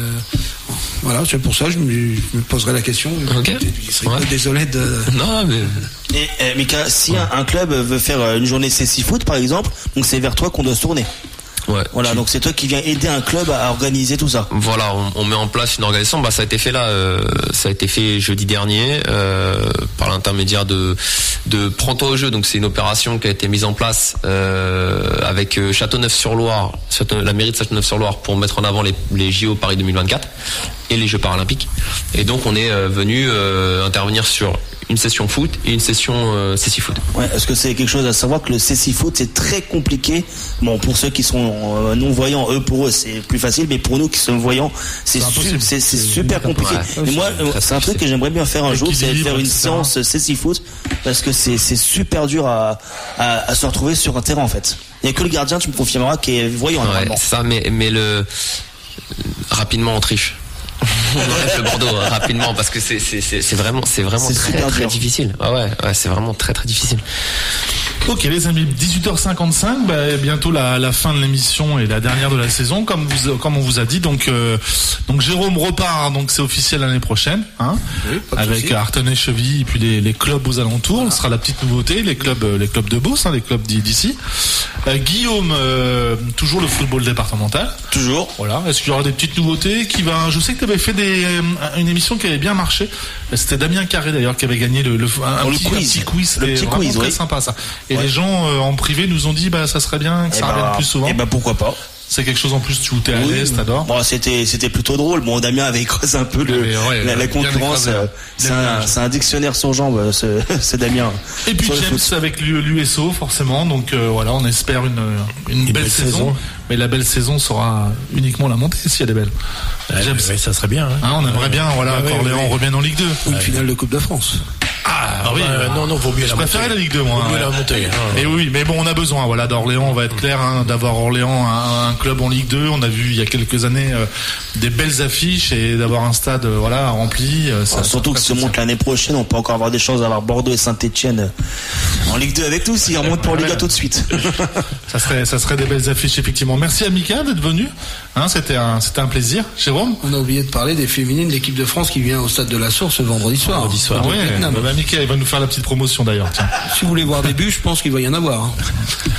Speaker 6: Voilà, c'est pour ça que je me poserai la question.
Speaker 7: Okay.
Speaker 6: Désolé de.
Speaker 7: Non, mais.
Speaker 2: Et Mika, si un club veut faire une journée CC Foot par exemple, donc c'est vers toi qu'on doit se tourner.
Speaker 7: Ouais.
Speaker 2: Voilà, donc c'est toi qui viens aider un club à organiser tout ça.
Speaker 7: Voilà, on met en place une organisation. Ça a été fait là, ça a été fait jeudi dernier par l'intermédiaire de Prends-toi au jeu. Donc c'est une opération qui a été mise en place avec Châteauneuf-sur-Loire, la mairie de Châteauneuf-sur-Loire, pour mettre en avant les JO Paris 2024 et les Jeux paralympiques. Et donc on est venu intervenir sur une session foot et une session cécifoot.
Speaker 2: Ouais, est-ce que c'est quelque chose à savoir que le cécifoot c'est très compliqué. Bon, pour ceux qui sont non voyants, pour eux c'est plus facile, mais pour nous qui sommes voyants, c'est super compliqué.
Speaker 7: Ouais.
Speaker 2: Et moi, c'est un truc que j'aimerais bien faire un jour, c'est faire une séance cécifoot, parce que c'est super dur à se retrouver sur un terrain en fait. Il y a que le gardien, tu me confirmeras, qui est voyant.
Speaker 7: Ouais, c'est ça, mais rapidement on triche. On enlève le Bordeaux rapidement parce que c'est vraiment très difficile. Ouais, c'est vraiment très difficile.
Speaker 3: Ok les amis, 18h55, bientôt la fin de l'émission et la dernière de la saison, comme on vous a dit. Donc Jérôme repart, donc c'est officiel l'année prochaine, hein, oui, avec Artenay-Chevilly et puis les clubs aux alentours. Ce sera la petite nouveauté, les clubs de Beauce, hein, les clubs d'ici. Guillaume, toujours le football départemental.
Speaker 2: Toujours.
Speaker 3: Voilà. Est-ce qu'il y aura des petites nouveautés je sais que tu avais fait une émission qui avait bien marché. C'était Damien Carré d'ailleurs qui avait gagné un petit quiz. C'était vraiment très sympa ça. Et les gens en privé nous ont dit ça serait bien que ça revienne plus souvent.
Speaker 2: Et pourquoi pas.
Speaker 3: C'est quelque chose en plus où t'es à l'aise, t'adores.
Speaker 2: Bon, c'était plutôt drôle. Bon, Damien avait écrasé un peu la concurrence. C'est un dictionnaire sur jambes, c'est Damien.
Speaker 3: Et puis James avec l'USO forcément. Donc voilà, on espère une belle saison. Mais la belle saison sera uniquement la montée si elle est belle.
Speaker 8: James, ça serait bien.
Speaker 3: Hein, on aimerait bien, qu'Orléans revienne en Ligue 2.
Speaker 6: Ou une finale de Coupe de France.
Speaker 8: Non, vaut mieux
Speaker 3: je préférais la Ligue 2, moi.
Speaker 8: Vaut mieux la montée.
Speaker 3: Et oui, mais bon, on a besoin, d'Orléans, on va être clair, d'avoir Orléans un club en Ligue 2. On a vu il y a quelques années des belles affiches et d'avoir un stade, rempli.
Speaker 2: Surtout que si on monte l'année prochaine, on peut encore avoir des chances d'avoir Bordeaux et Saint-Etienne en Ligue 2 avec nous, s'ils remontent pour Ligue 1 tout de suite.
Speaker 3: Ça serait des belles affiches, effectivement. Merci à Mika d'être venu. C'était un plaisir. Jérôme?
Speaker 6: On a oublié de parler des féminines de l'équipe de France qui vient au stade de la Source vendredi soir.
Speaker 3: Mika, il va nous faire la petite promotion d'ailleurs. Tiens.
Speaker 6: Si vous voulez voir des buts, je pense qu'il va y en avoir.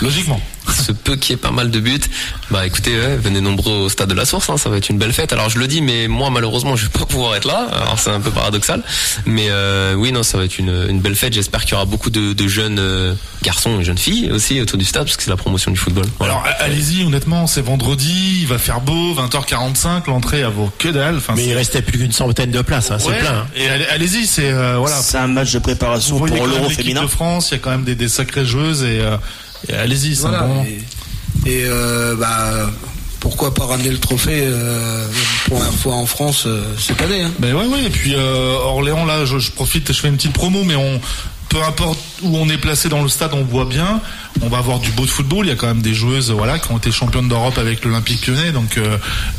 Speaker 3: Logiquement.
Speaker 7: Ce peu qu'il y ait pas mal de buts, écoutez, venez nombreux au stade de la Source, ça va être une belle fête. Alors je le dis, mais moi malheureusement je vais pas pouvoir être là. Alors c'est un peu paradoxal, mais ça va être une belle fête. J'espère qu'il y aura beaucoup de jeunes garçons et jeunes filles aussi autour du stade parce que c'est la promotion du football. Voilà.
Speaker 3: Alors allez-y, honnêtement, c'est vendredi, il va faire beau, 20h45, l'entrée à vaut que dalle.
Speaker 8: Mais il restait plus qu'une centaine de places, c'est plein.
Speaker 3: Et allez-y, c'est
Speaker 2: C'est un match de préparation pour l'Euro féminin.
Speaker 3: De France, il y a quand même des sacrées joueuses et allez-y, c'est un bon moment.
Speaker 6: Et pourquoi pas ramener le trophée pour la fois en France cette année, hein.
Speaker 3: Et puis Orléans, là, je profite, je fais une petite promo, mais peu importe où on est placé dans le stade, on voit bien. On va avoir du beau de football. Il y a quand même des joueuses, qui ont été championnes d'Europe avec l'Olympique Lyonnais. Donc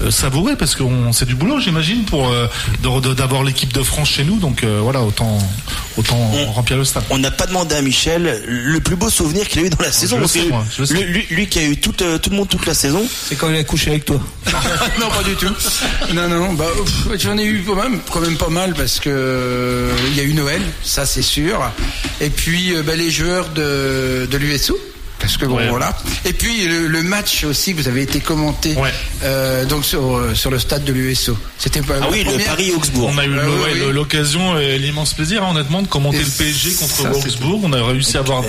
Speaker 3: savourez parce que c'est du boulot, j'imagine, pour d'avoir l'équipe de France chez nous. Donc autant remplir le stade.
Speaker 2: On n'a pas demandé à Michel le plus beau souvenir qu'il a eu dans la saison.
Speaker 3: Je le sais.
Speaker 2: Lui qui a eu tout le monde toute la saison.
Speaker 6: C'est quand il a couché avec toi.
Speaker 10: Non, pas du tout. Non. J'en ai eu quand même pas mal parce que il y a eu Noël, ça c'est sûr. Et puis les joueurs de l'USO. Parce que voilà. Et puis le match aussi, vous avez été commenté donc sur le stade de l'USO. C'était pas
Speaker 2: le Paris-Augsbourg.
Speaker 3: On a eu l'occasion et l'immense plaisir, honnêtement, de commenter le PSG contre Augsbourg. On a réussi à avoir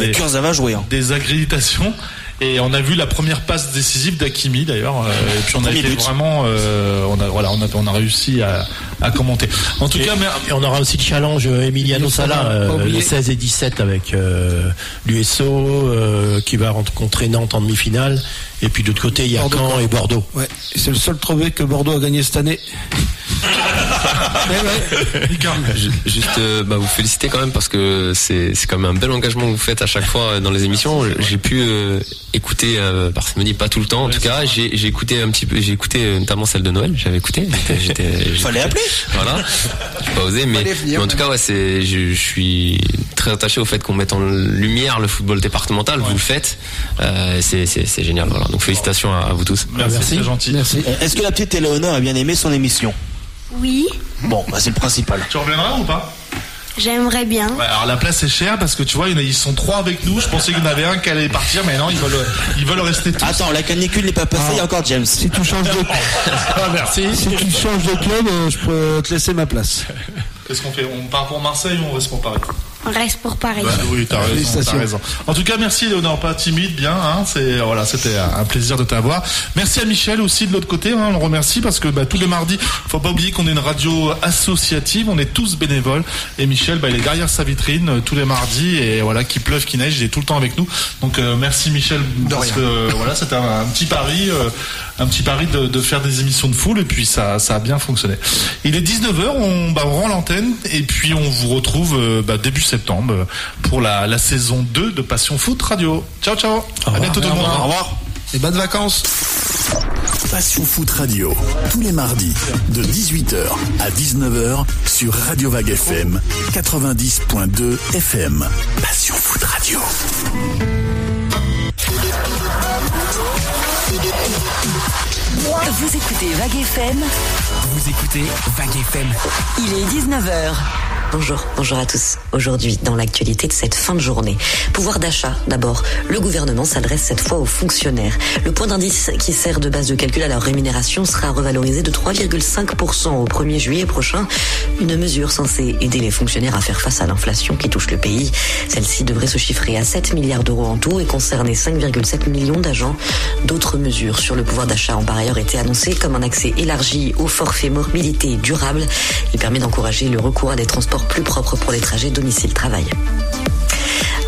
Speaker 3: des accréditations. Et on a vu la première passe décisive d'Hakimi d'ailleurs. Et puis on a été vraiment, on a réussi à commenter. En tout cas,
Speaker 8: et on aura aussi le challenge Emiliano Sala le 16 et 17 avec l'USO qui va rencontrer Nantes en demi-finale. Et puis de l'autre côté, il y a Caen et Bordeaux.
Speaker 6: Ouais. C'est le seul trophée que Bordeaux a gagné cette année.
Speaker 7: Juste vous féliciter quand même parce que c'est quand même un bel engagement que vous faites à chaque fois dans les émissions. J'ai pu écouter parcimonie, pas tout le temps en tout cas. J'ai écouté un petit peu, j'ai écouté notamment celle de Noël. J'avais écouté.
Speaker 2: Fallait appeler.
Speaker 7: Voilà. J'ai pas osé, mais en tout cas je suis très attaché au fait qu'on mette en lumière le football départemental. Vous le faites, c'est génial. Voilà. Donc félicitations à vous tous.
Speaker 3: Merci, c'est gentil.
Speaker 6: Merci.
Speaker 2: Est-ce que la petite Éléonore a bien aimé son émission?
Speaker 5: Oui.
Speaker 2: Bon, c'est le principal.
Speaker 3: Tu reviendras ou pas?
Speaker 5: J'aimerais bien.
Speaker 3: Ouais, alors la place est chère parce que tu vois, ils sont 3 avec nous. Je pensais qu'il y en avait un qui allait partir, mais non, ils veulent rester tous.
Speaker 2: Attends, la canicule n'est pas passée, il y a encore James.
Speaker 6: Si tu changes de
Speaker 8: merci.
Speaker 6: Si tu changes de club, je peux te laisser ma place.
Speaker 3: Qu'est-ce qu'on fait? On part pour Marseille ou on reste pour Paris?
Speaker 5: On reste pour Paris.
Speaker 3: Bah, oui, t'as raison. En tout cas, merci Léonore, pas timide, bien. Hein, c'était un plaisir de t'avoir. Merci à Michel aussi de l'autre côté. Hein, on le remercie parce que tous les mardis, faut pas oublier qu'on est une radio associative. On est tous bénévoles. Et Michel, il est derrière sa vitrine tous les mardis et voilà, qu'il pleuve, qu'il neige, il est tout le temps avec nous. Donc merci Michel parce que c'était un petit pari. Un petit pari de faire des émissions de foule et puis ça a bien fonctionné. Il est 19h, on rend l'antenne et puis on vous retrouve début septembre pour la saison 2 de Passion Foot Radio. Ciao ciao. À bientôt tout le monde.
Speaker 2: Au revoir.
Speaker 6: Et bonnes vacances.
Speaker 1: Passion Foot Radio, tous les mardis de 18h à 19h sur Radio Vague FM 90.2 FM. Passion Foot Radio.
Speaker 11: Vous écoutez Vague FM. Vous écoutez Vague FM. Il est 19h.
Speaker 12: Bonjour à tous. Aujourd'hui, dans l'actualité de cette fin de journée, pouvoir d'achat d'abord. Le gouvernement s'adresse cette fois aux fonctionnaires. Le point d'indice qui sert de base de calcul à leur rémunération sera revalorisé de 3,5% au 1er juillet prochain. Une mesure censée aider les fonctionnaires à faire face à l'inflation qui touche le pays. Celle-ci devrait se chiffrer à 7 milliards d'euros en tout et concerner 5,7 millions d'agents. D'autres mesures sur le pouvoir d'achat ont par ailleurs été annoncées comme un accès élargi au forfait mobilité durable. Il permet d'encourager le recours à des transports plus propres pour les trajets domicile-travail.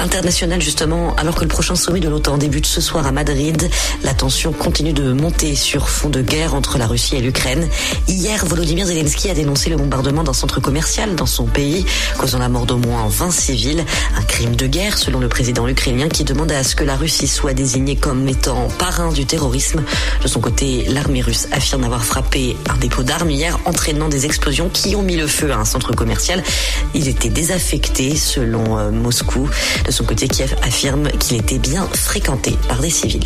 Speaker 12: International justement, alors que le prochain sommet de l'OTAN débute ce soir à Madrid, la tension continue de monter sur fond de guerre entre la Russie et l'Ukraine. Hier, Volodymyr Zelensky a dénoncé le bombardement d'un centre commercial dans son pays, causant la mort d'au moins 20 civils. Un crime de guerre selon le président ukrainien qui demande à ce que la Russie soit désignée comme étant parrain du terrorisme. De son côté, l'armée russe affirme avoir frappé un dépôt d'armes hier, entraînant des explosions qui ont mis le feu à un centre commercial. Il était désaffecté selon Moscou. De son côté, Kiev affirme qu'il était bien fréquenté par des civils.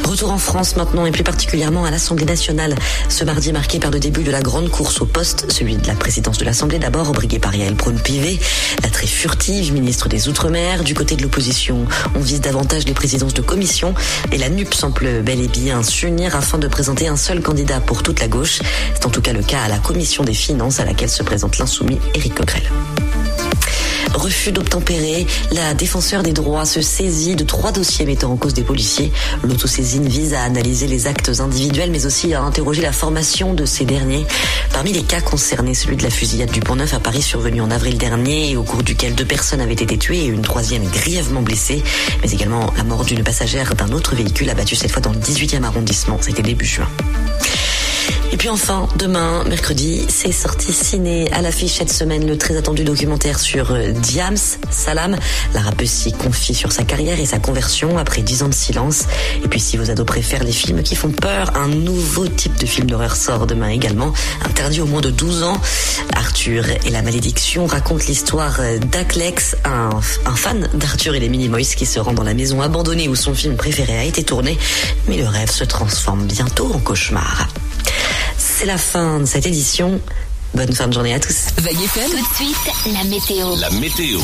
Speaker 12: Retour en France maintenant et plus particulièrement à l'Assemblée nationale. Ce mardi marqué par le début de la grande course au poste, celui de la présidence de l'Assemblée d'abord, brigué par Yaël Braun-Pivet. La très furtive ministre des Outre-mer. Du côté de l'opposition, on vise davantage les présidences de commission et la NUP semble bel et bien s'unir afin de présenter un seul candidat pour toute la gauche. C'est en tout cas le cas à la commission des finances à laquelle se présente l'insoumis Éric Coquerel. Refus d'obtempérer, la défenseure des droits se saisit de 3 dossiers mettant en cause des policiers. L'autosaisine vise à analyser les actes individuels mais aussi à interroger la formation de ces derniers. Parmi les cas concernés, celui de la fusillade du Pont-Neuf à Paris survenue en avril dernier et au cours duquel 2 personnes avaient été tuées et une 3e grièvement blessée, mais également la mort d'une passagère d'un autre véhicule abattu cette fois dans le 18e arrondissement. C'était début juin. Et puis enfin, demain, mercredi, c'est sorti ciné. À l'affiche cette semaine, le très attendu documentaire sur Diams, Salam. La rappeuse s'y confie sur sa carrière et sa conversion après 10 ans de silence. Et puis si vos ados préfèrent les films qui font peur, un nouveau type de film d'horreur sort demain également. Interdit aux moins de 12 ans. Arthur et la malédiction raconte l'histoire d'Aklex, un fan d'Arthur et les Minimoys qui se rend dans la maison abandonnée où son film préféré a été tourné. Mais le rêve se transforme bientôt en cauchemar. C'est la fin de cette édition. Bonne fin de journée à tous.
Speaker 11: Vague FM. Tout de suite, la météo.
Speaker 1: La météo.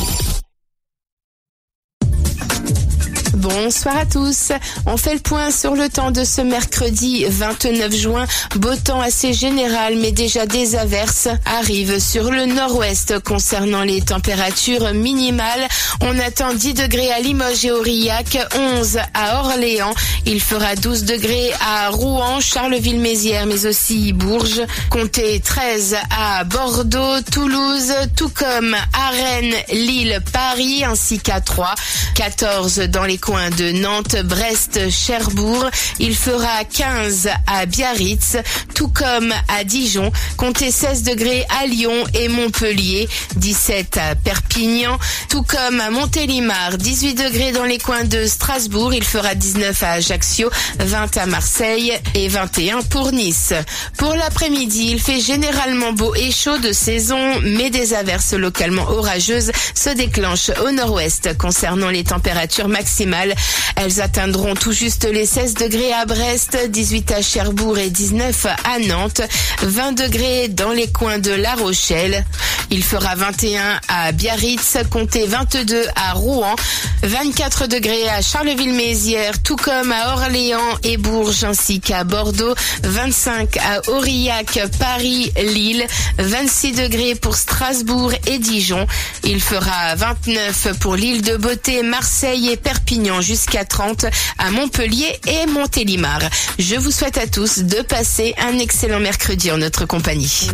Speaker 13: Bonsoir à tous. On fait le point sur le temps de ce mercredi 29 juin. Beau temps assez général, mais déjà des averses arrivent sur le nord-ouest concernant les températures minimales. On attend 10 degrés à Limoges et Aurillac, 11 à Orléans. Il fera 12 degrés à Rouen, Charleville-Mézières, mais aussi Bourges. Comptez 13 à Bordeaux, Toulouse, tout comme à Rennes, Lille, Paris, ainsi qu'à Troyes. 14 dans les coins de Nantes, Brest, Cherbourg. Il fera 15 à Biarritz, tout comme à Dijon. Comptez 16 degrés à Lyon et Montpellier, 17 à Perpignan, tout comme à Montélimar, 18 degrés dans les coins de Strasbourg. Il fera 19 à Ajaccio, 20 à Marseille et 21 pour Nice. Pour l'après-midi, il fait généralement beau et chaud de saison, mais des averses localement orageuses se déclenchent au nord-ouest concernant les températures maximales. maximales. Elles atteindront tout juste les 16 degrés à Brest, 18 à Cherbourg et 19 à Nantes, 20 degrés dans les coins de La Rochelle. Il fera 21 à Biarritz, comptez 22 à Rouen, 24 degrés à Charleville-Mézières, tout comme à Orléans et Bourges ainsi qu'à Bordeaux, 25 à Aurillac, Paris, Lille, 26 degrés pour Strasbourg et Dijon. Il fera 29 pour l'île de Beauté, Marseille et Perpignan, jusqu'à 30 à Montpellier et Montélimar. Je vous souhaite à tous de passer un excellent mercredi en notre compagnie.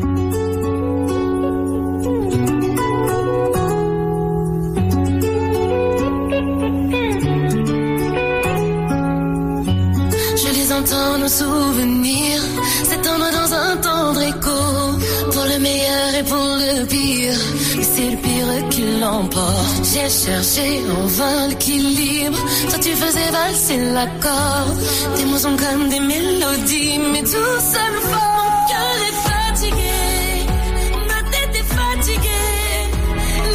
Speaker 14: Nos souvenirs s'étendent dans un tendre écho, pour le meilleur et pour le pire, et c'est le pire qui l'emporte. J'ai cherché en vain l'équilibre, toi tu faisais valser l'accord. Tes mots sont comme des mélodies, mais tout ça me fort. Mon cœur est fatigué, ma tête est fatiguée,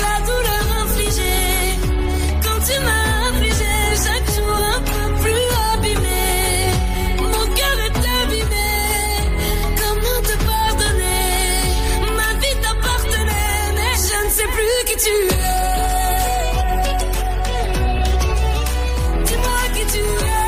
Speaker 14: la douleur infligée, quand tu m'as affligé, chaque jour un peu plus abîmé. Plus qui tu es. Dis-moi qui tu es.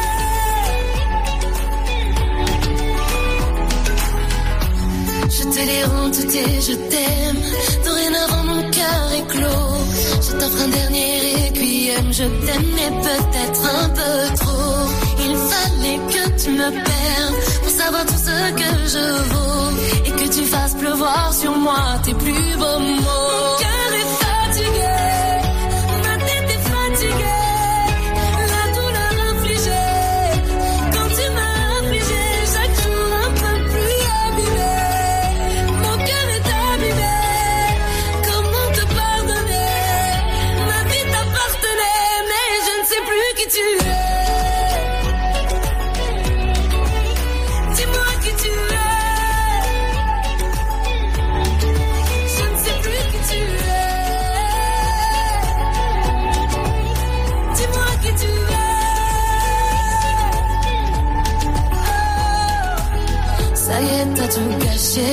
Speaker 14: Je te les rends toutes et je t'aime. Dorénavant mon cœur est clos. Je t'offre un dernier requiem. Je t'aimais peut-être un peu trop. Il fallait que tu me perdes pour savoir tout ce que je vaux, et que tu fasses pleuvoir sur moi tes plus beaux mots. T'as tout gâché,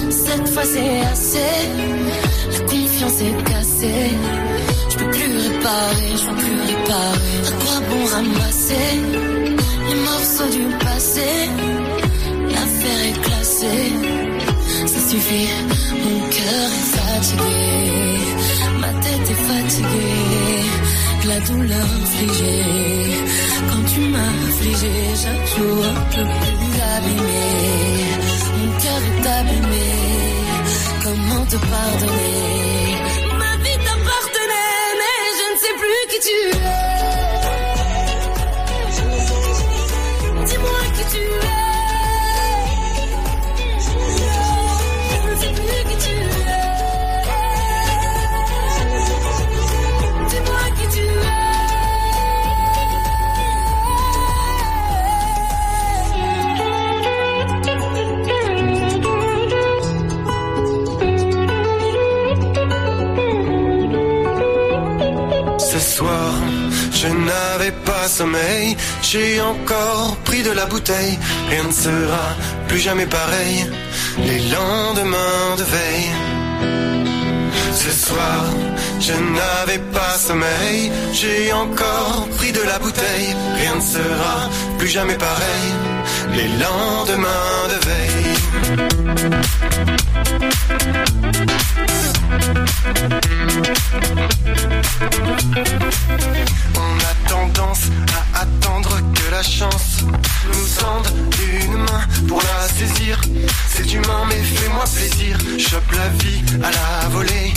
Speaker 14: cette fois c'est assez. La confiance est cassée, je peux plus réparer, je veux plus réparer. À quoi bon ramasser les morceaux du passé? L'affaire est classée, ça suffit. Mon cœur est fatigué, ma tête est fatiguée, la douleur infligée. Quand tu m'as affligé, chaque jour un peu plus abîmé. Mon cœur est abîmé, comment te pardonner? Ma vie t'appartenait, mais je ne sais plus qui tu es. Dis-moi qui tu es. Je ne sais plus qui tu es. Dis-moi qui tu es.
Speaker 15: Je n'avais pas sommeil, j'ai encore pris de la bouteille. Rien ne sera plus jamais pareil, les lendemains de veille. Ce soir, je n'avais pas sommeil, j'ai encore pris de la bouteille. Rien ne sera plus jamais pareil, les lendemains de veille. On a tendance à attendre que la chance nous tende une main pour la saisir. C'est humain mais fais-moi plaisir. Chope la vie à la volée,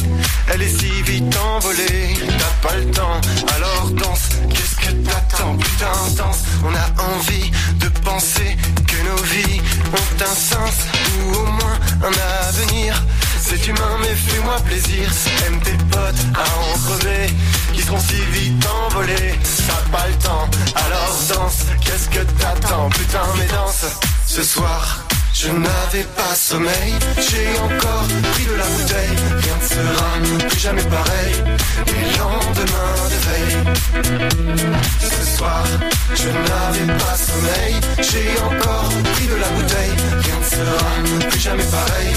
Speaker 15: elle est si vite envolée. T'as pas le temps, alors danse. Qu'est-ce que t'attends, putain danse. On a envie de penser que nos vies ont un sens, ou au moins un avenir. C'est humain mais fais-moi plaisir. Aime tes potes à en crever, qui seront si vite envolés. T'as pas le temps, alors danse. Qu'est-ce que t'attends, putain mais danse. Ce soir, je n'avais pas sommeil. J'ai encore pris de la bouteille. Rien ne sera plus jamais pareil. Les lendemains de veille. Ce soir, je n'avais pas sommeil. J'ai encore pris de la bouteille. Rien ne sera plus jamais pareil.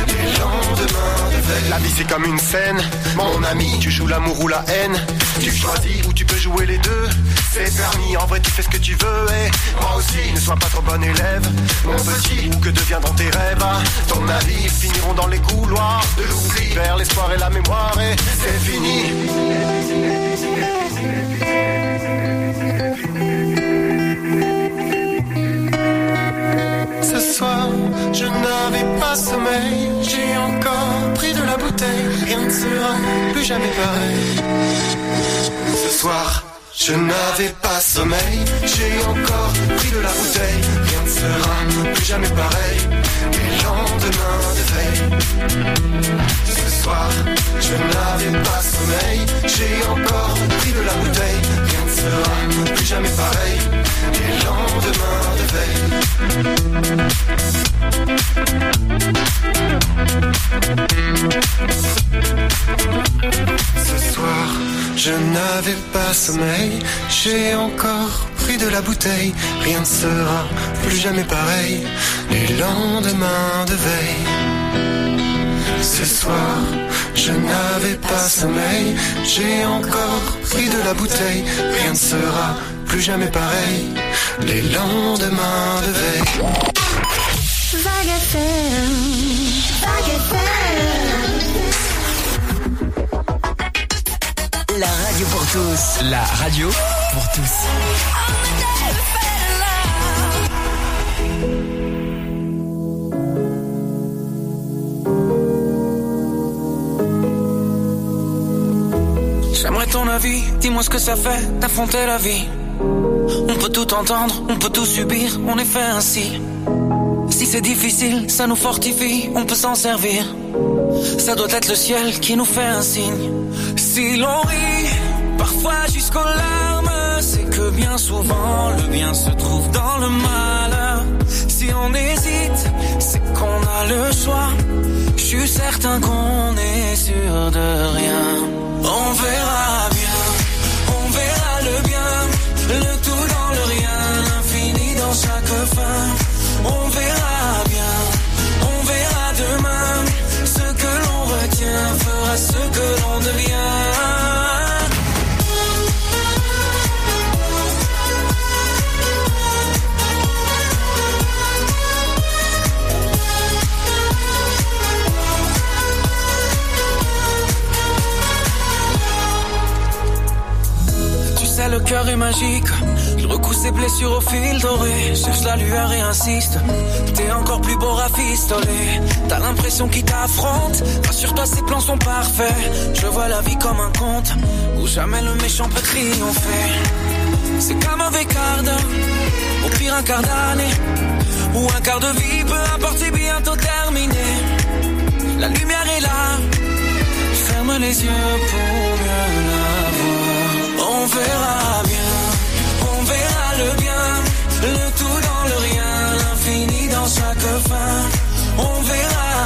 Speaker 15: Les lendemains de veille. La vie c'est comme une scène, mon ami. Tu joues l'amour ou la haine. Tu choisis ou tu peux jouer les deux. C'est permis, en vrai tu fais ce que tu veux. Et moi aussi, ne sois pas trop bon élève. Mon petit, où que deviendront tes rêves? À ton avis, ils finiront dans les couloirs de l'oubli, vers l'espoir et la mémoire. Et c'est fini. Ce soir, je n'avais pas sommeil. J'ai encore pris de la bouteille. Rien ne sera plus jamais pareil. Ce soir, je n'avais pas sommeil. J'ai encore pris de la bouteille. Rien ne sera plus jamais pareil. Les lendemains de veille. Ce soir, je n'avais pas sommeil. J'ai encore pris de la bouteille. Rien ne sera plus jamais pareil. Les lendemains de veille. Ce soir, je n'avais pas sommeil. J'ai encore pris de la bouteille. Rien ne sera plus jamais pareil. Les lendemains de veille. Ce soir, je n'avais pas sommeil. J'ai encore pris de la bouteille. Rien ne sera plus jamais pareil. Les lendemains de veille.
Speaker 14: Vague FM, Vague FM.
Speaker 11: La radio pour tous. La radio pour tous.
Speaker 16: J'aimerais ton avis, dis-moi ce que ça fait d'affronter la vie. On peut tout entendre, on peut tout subir, on est fait ainsi. Si c'est difficile, ça nous fortifie, on peut s'en servir. Ça doit être le ciel qui nous fait un signe. Si l'on rit, parfois jusqu'aux larmes, c'est que bien souvent le bien se trouve dans le mal. Si on hésite, c'est qu'on a le choix. Je suis certain qu'on est sûr de rien. On verra le bien, le tout dans le rien, l'infini dans chaque fin. On verra demain, ce que l'on retient fera ce que l'on devient. Le cœur est magique, il recoue ses blessures au fil doré. Cherche la lueur et insiste, t'es encore plus beau rafistolé. T'as l'impression qu'il t'affronte, rassure-toi ses plans sont parfaits. Je vois la vie comme un conte, où jamais le méchant peut triompher. C'est qu'un mauvais quart d'heure, au pire un quart d'année, ou un quart de vie, peu importe c'est bientôt terminé. La lumière est là, ferme les yeux pour mieux la voir. On verra le bien, le tout dans le rien, l'infini dans chaque fin. On verra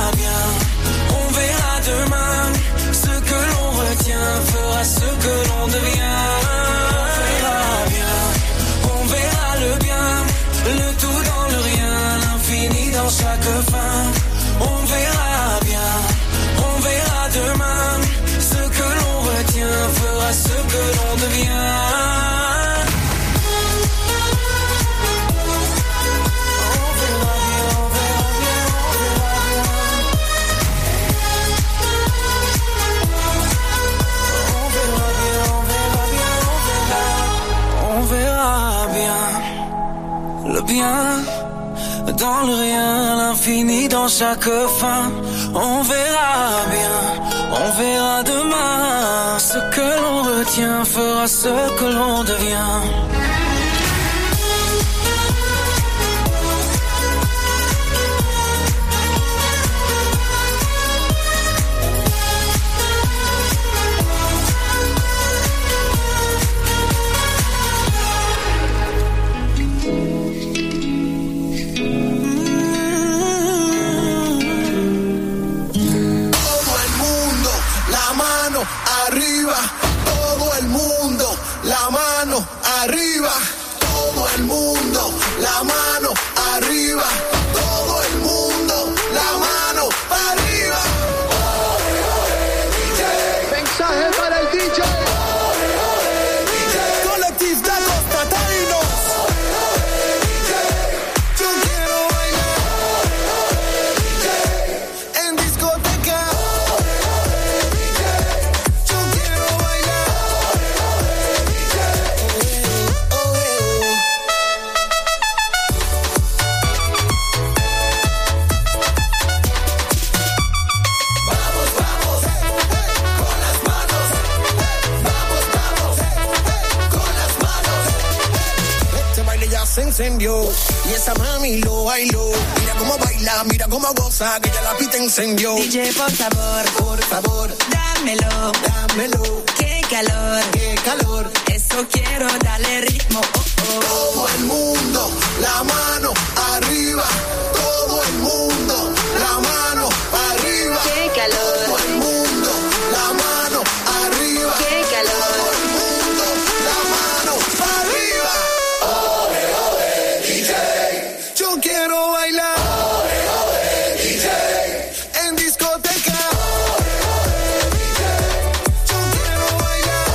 Speaker 16: demain, ce que l'on retient fera ce que l'on devient. On verra le bien, le tout dans le rien, l'infini dans chaque fin. On verra demain, ce que l'on retient fera ce que l'on devient. Le bien dans le rien, l'infini dans chaque fin. On verra demain, ce que l'on retient fera ce que l'on devient.
Speaker 9: la mano arriba. Todo el mundo, la mano arriba. Mensaje para el DJ. Collectif D'Acosta Taínos. Yo quiero bailar en discoteca. Yo quiero bailar. Vamos, vamos, con las manos. Vamos, vamos, con las manos. Este baile ya se encendió y esa mami lo bailó. Mira cómo baila, mira cómo goza, que ya la pista encendió.
Speaker 17: DJ, por favor, dámelo,
Speaker 9: dámelo.
Speaker 17: Qué calor, eso quiero, dale ritmo.
Speaker 9: Todo el mundo, la mano arriba. Todo el mundo, la mano arriba.
Speaker 17: Qué calor.
Speaker 9: Todo el mundo, la mano arriba.
Speaker 17: Qué calor.
Speaker 9: Todo el mundo, la mano arriba. Ole, ole, DJ. Yo quiero bailar. Ole, ole, DJ. En discoteca. Ole, ole, DJ. Yo quiero bailar.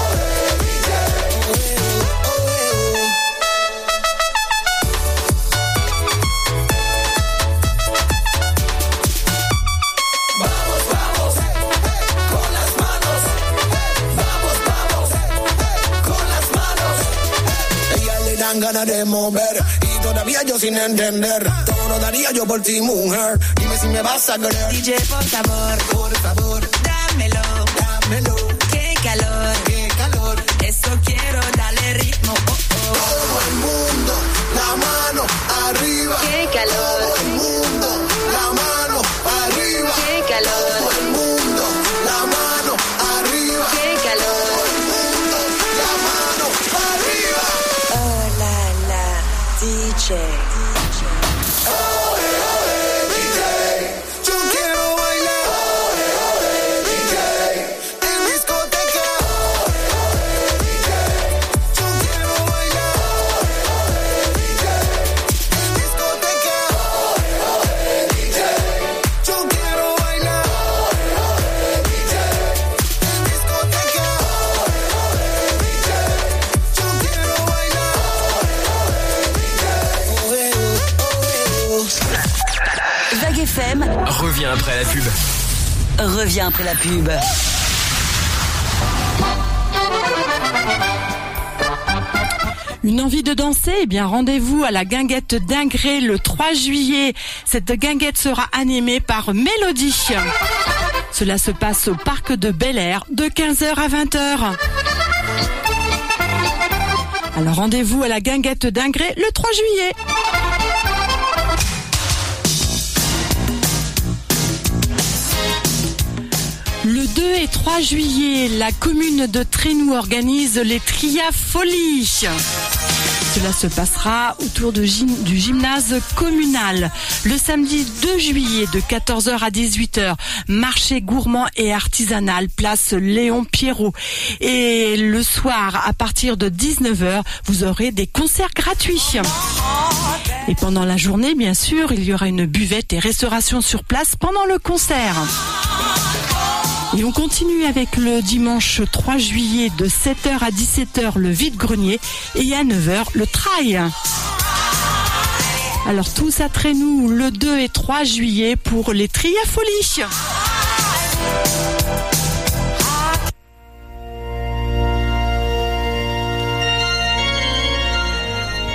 Speaker 9: Ole, ole, DJ. Vamos, vamos, con las manos. Vamos, vamos, con las manos. Ella le dan ganas de mover y todavía yo sin entender. Todo lo daría yo por ti, mujer. Dime si me vas a querer.
Speaker 17: DJ, por favor, dámelo, qué calor, eso quiero, dale ritmo.
Speaker 9: Todo el mundo, la mano arriba.
Speaker 17: Qué calor.
Speaker 9: Todo el mundo, la mano arriba.
Speaker 17: Qué calor.
Speaker 9: Todo el mundo, la mano arriba.
Speaker 17: Qué calor.
Speaker 9: Todo el mundo, la mano arriba.
Speaker 17: Oh la la, DJ.
Speaker 9: Ole, ole, DJ. Yo quiero bailar. Ole, ole, DJ. En discoteca. Ole, ole, DJ. Yo quiero bailar. Ole, ole, DJ. En discoteca. Ole, ole, DJ. Yo quiero bailar. Ole, ole, DJ. En discoteca. Ole, ole, DJ. Yo quiero bailar. Ole, ole, DJ.
Speaker 11: Vague FM
Speaker 7: Reviens après la pub.
Speaker 11: revient après la pub.
Speaker 18: Une envie de danser? Eh bien, rendez-vous à la guinguette d'Ingré le 3 juillet. Cette guinguette sera animée par Mélodie. Cela se passe au parc de Bel-Air de 15h à 20h. Alors rendez-vous à la guinguette d'Ingré le 3 juillet. Le 2 et 3 juillet, la commune de Trénoux organise les Triafolies. Cela se passera autour du gymnase communal. Le samedi 2 juillet de 14h à 18h, marché gourmand et artisanal, place Léon Pierrot. Et le soir, à partir de 19h, vous aurez des concerts gratuits. Et pendant la journée, bien sûr, il y aura une buvette et restauration sur place pendant le concert. Et on continue avec le dimanche 3 juillet de 7h à 17h le vide-grenier et à 9h le trail. Alors tous à Trénoux le 2 et 3 juillet pour les Triafolies.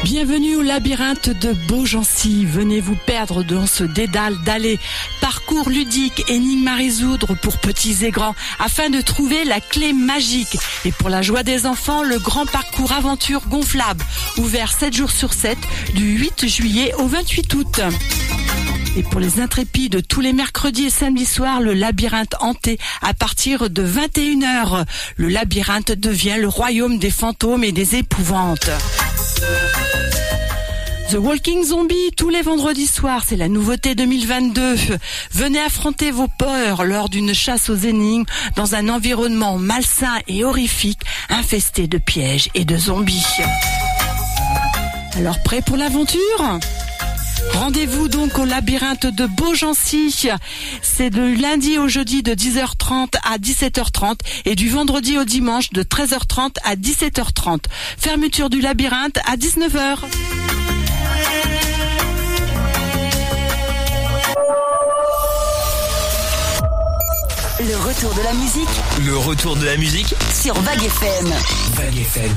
Speaker 18: Bienvenue au labyrinthe de Beaugency. Venez vous perdre dans ce dédale d'allées. Parcours ludique, énigmes à résoudre pour petits et grands, afin de trouver la clé magique. Et pour la joie des enfants, le grand parcours aventure gonflable, ouvert 7 jours sur 7, du 8 juillet au 28 août. Et pour les intrépides, tous les mercredis et samedis soirs, le labyrinthe hanté à partir de 21h. Le labyrinthe devient le royaume des fantômes et des épouvantes. The Walking Zombie, tous les vendredis soirs, c'est la nouveauté 2022. Venez affronter vos peurs lors d'une chasse aux énigmes dans un environnement malsain et horrifique, infesté de pièges et de zombies. Alors prêt pour l'aventure ? Rendez-vous donc au labyrinthe de Beaugency. C'est de lundi au jeudi de 10h30 à 17h30 et du vendredi au dimanche de 13h30 à 17h30. Fermeture du labyrinthe à 19h.
Speaker 11: Le retour de la musique.
Speaker 19: Le retour de la musique
Speaker 11: sur Vague FM.
Speaker 19: Vague FM.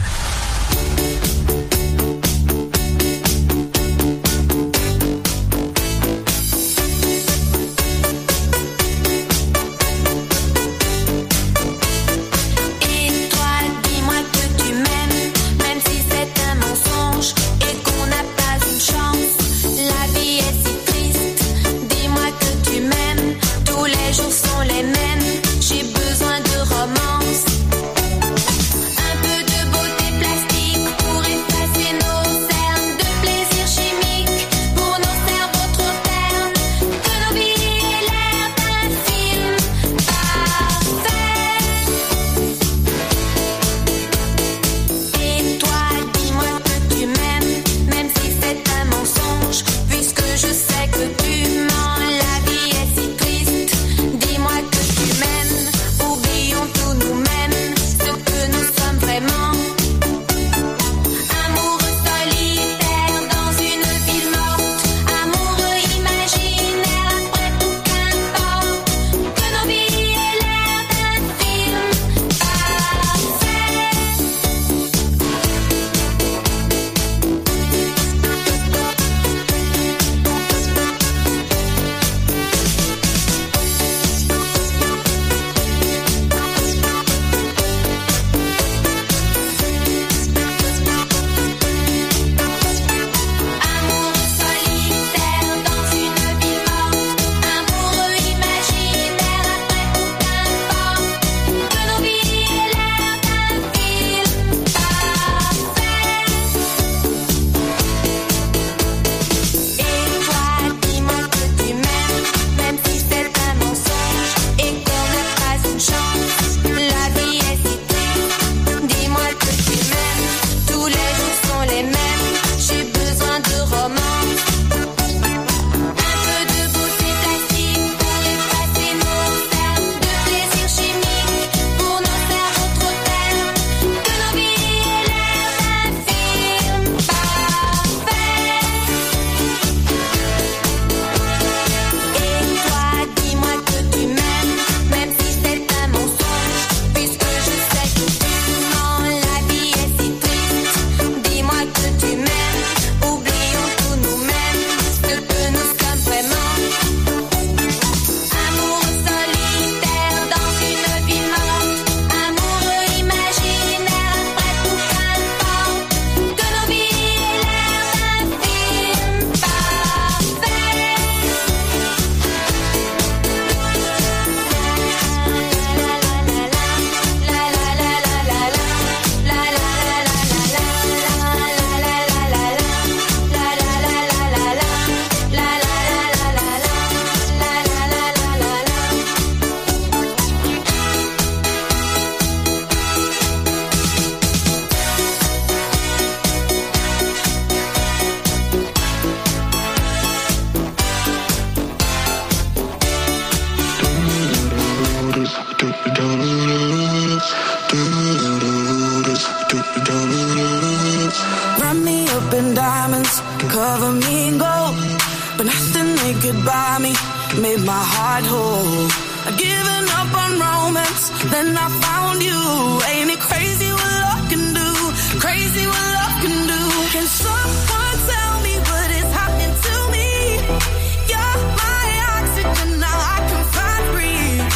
Speaker 14: Wrap me up in diamonds, cover me in gold, but nothing they could buy me made my heart whole. I'd given up on romance, then I found you. Ain't it crazy what love can do? Crazy what love can do. Can someone tell me what is happening to me? You're my oxygen, now I can find breathe.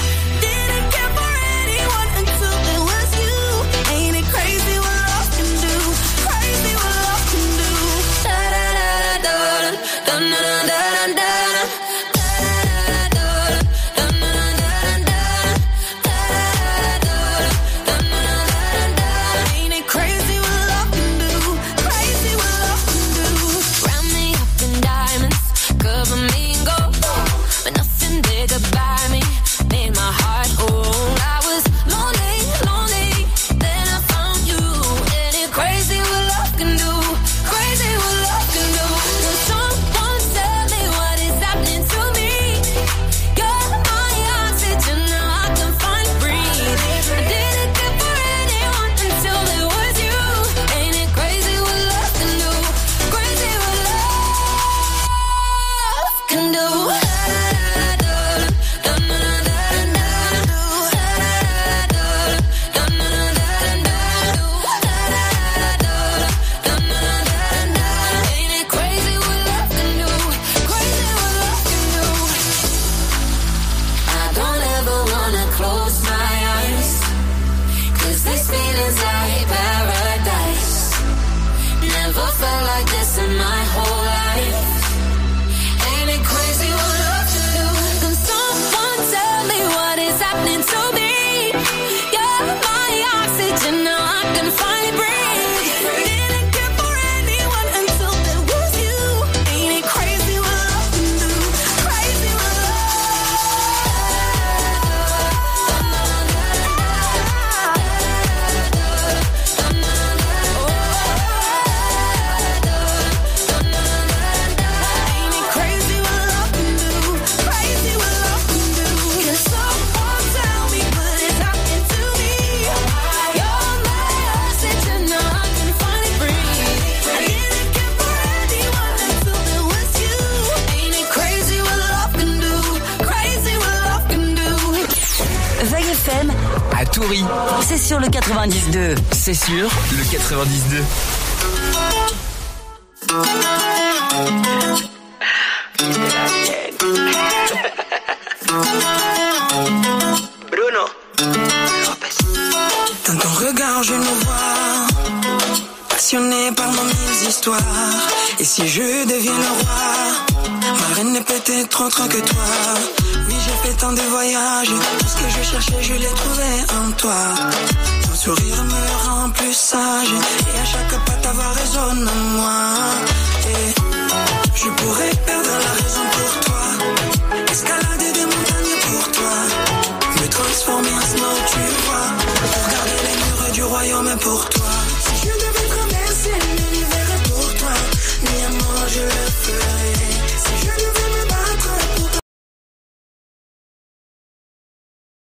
Speaker 14: Didn't care for anyone until it was you. Ain't it crazy what love can do? Crazy what love can do. Da da da da da da da da da. Ain't it crazy what love can do? Crazy what love can do.
Speaker 19: Toury.
Speaker 12: C'est sur le 92.
Speaker 19: C'est sûr, le 92.
Speaker 17: Bruno. Dans ton regard, je nous vois, passionné par nos mille histoires. Et si je deviens le roi, ma reine est peut-être autre que toi. Oui, j'ai fait tant de voyages, tout ce que je cherchais, je l'ai trouvé en toi. Ton sourire me rend plus sage, et à chaque pas ta voix résonne en moi. Et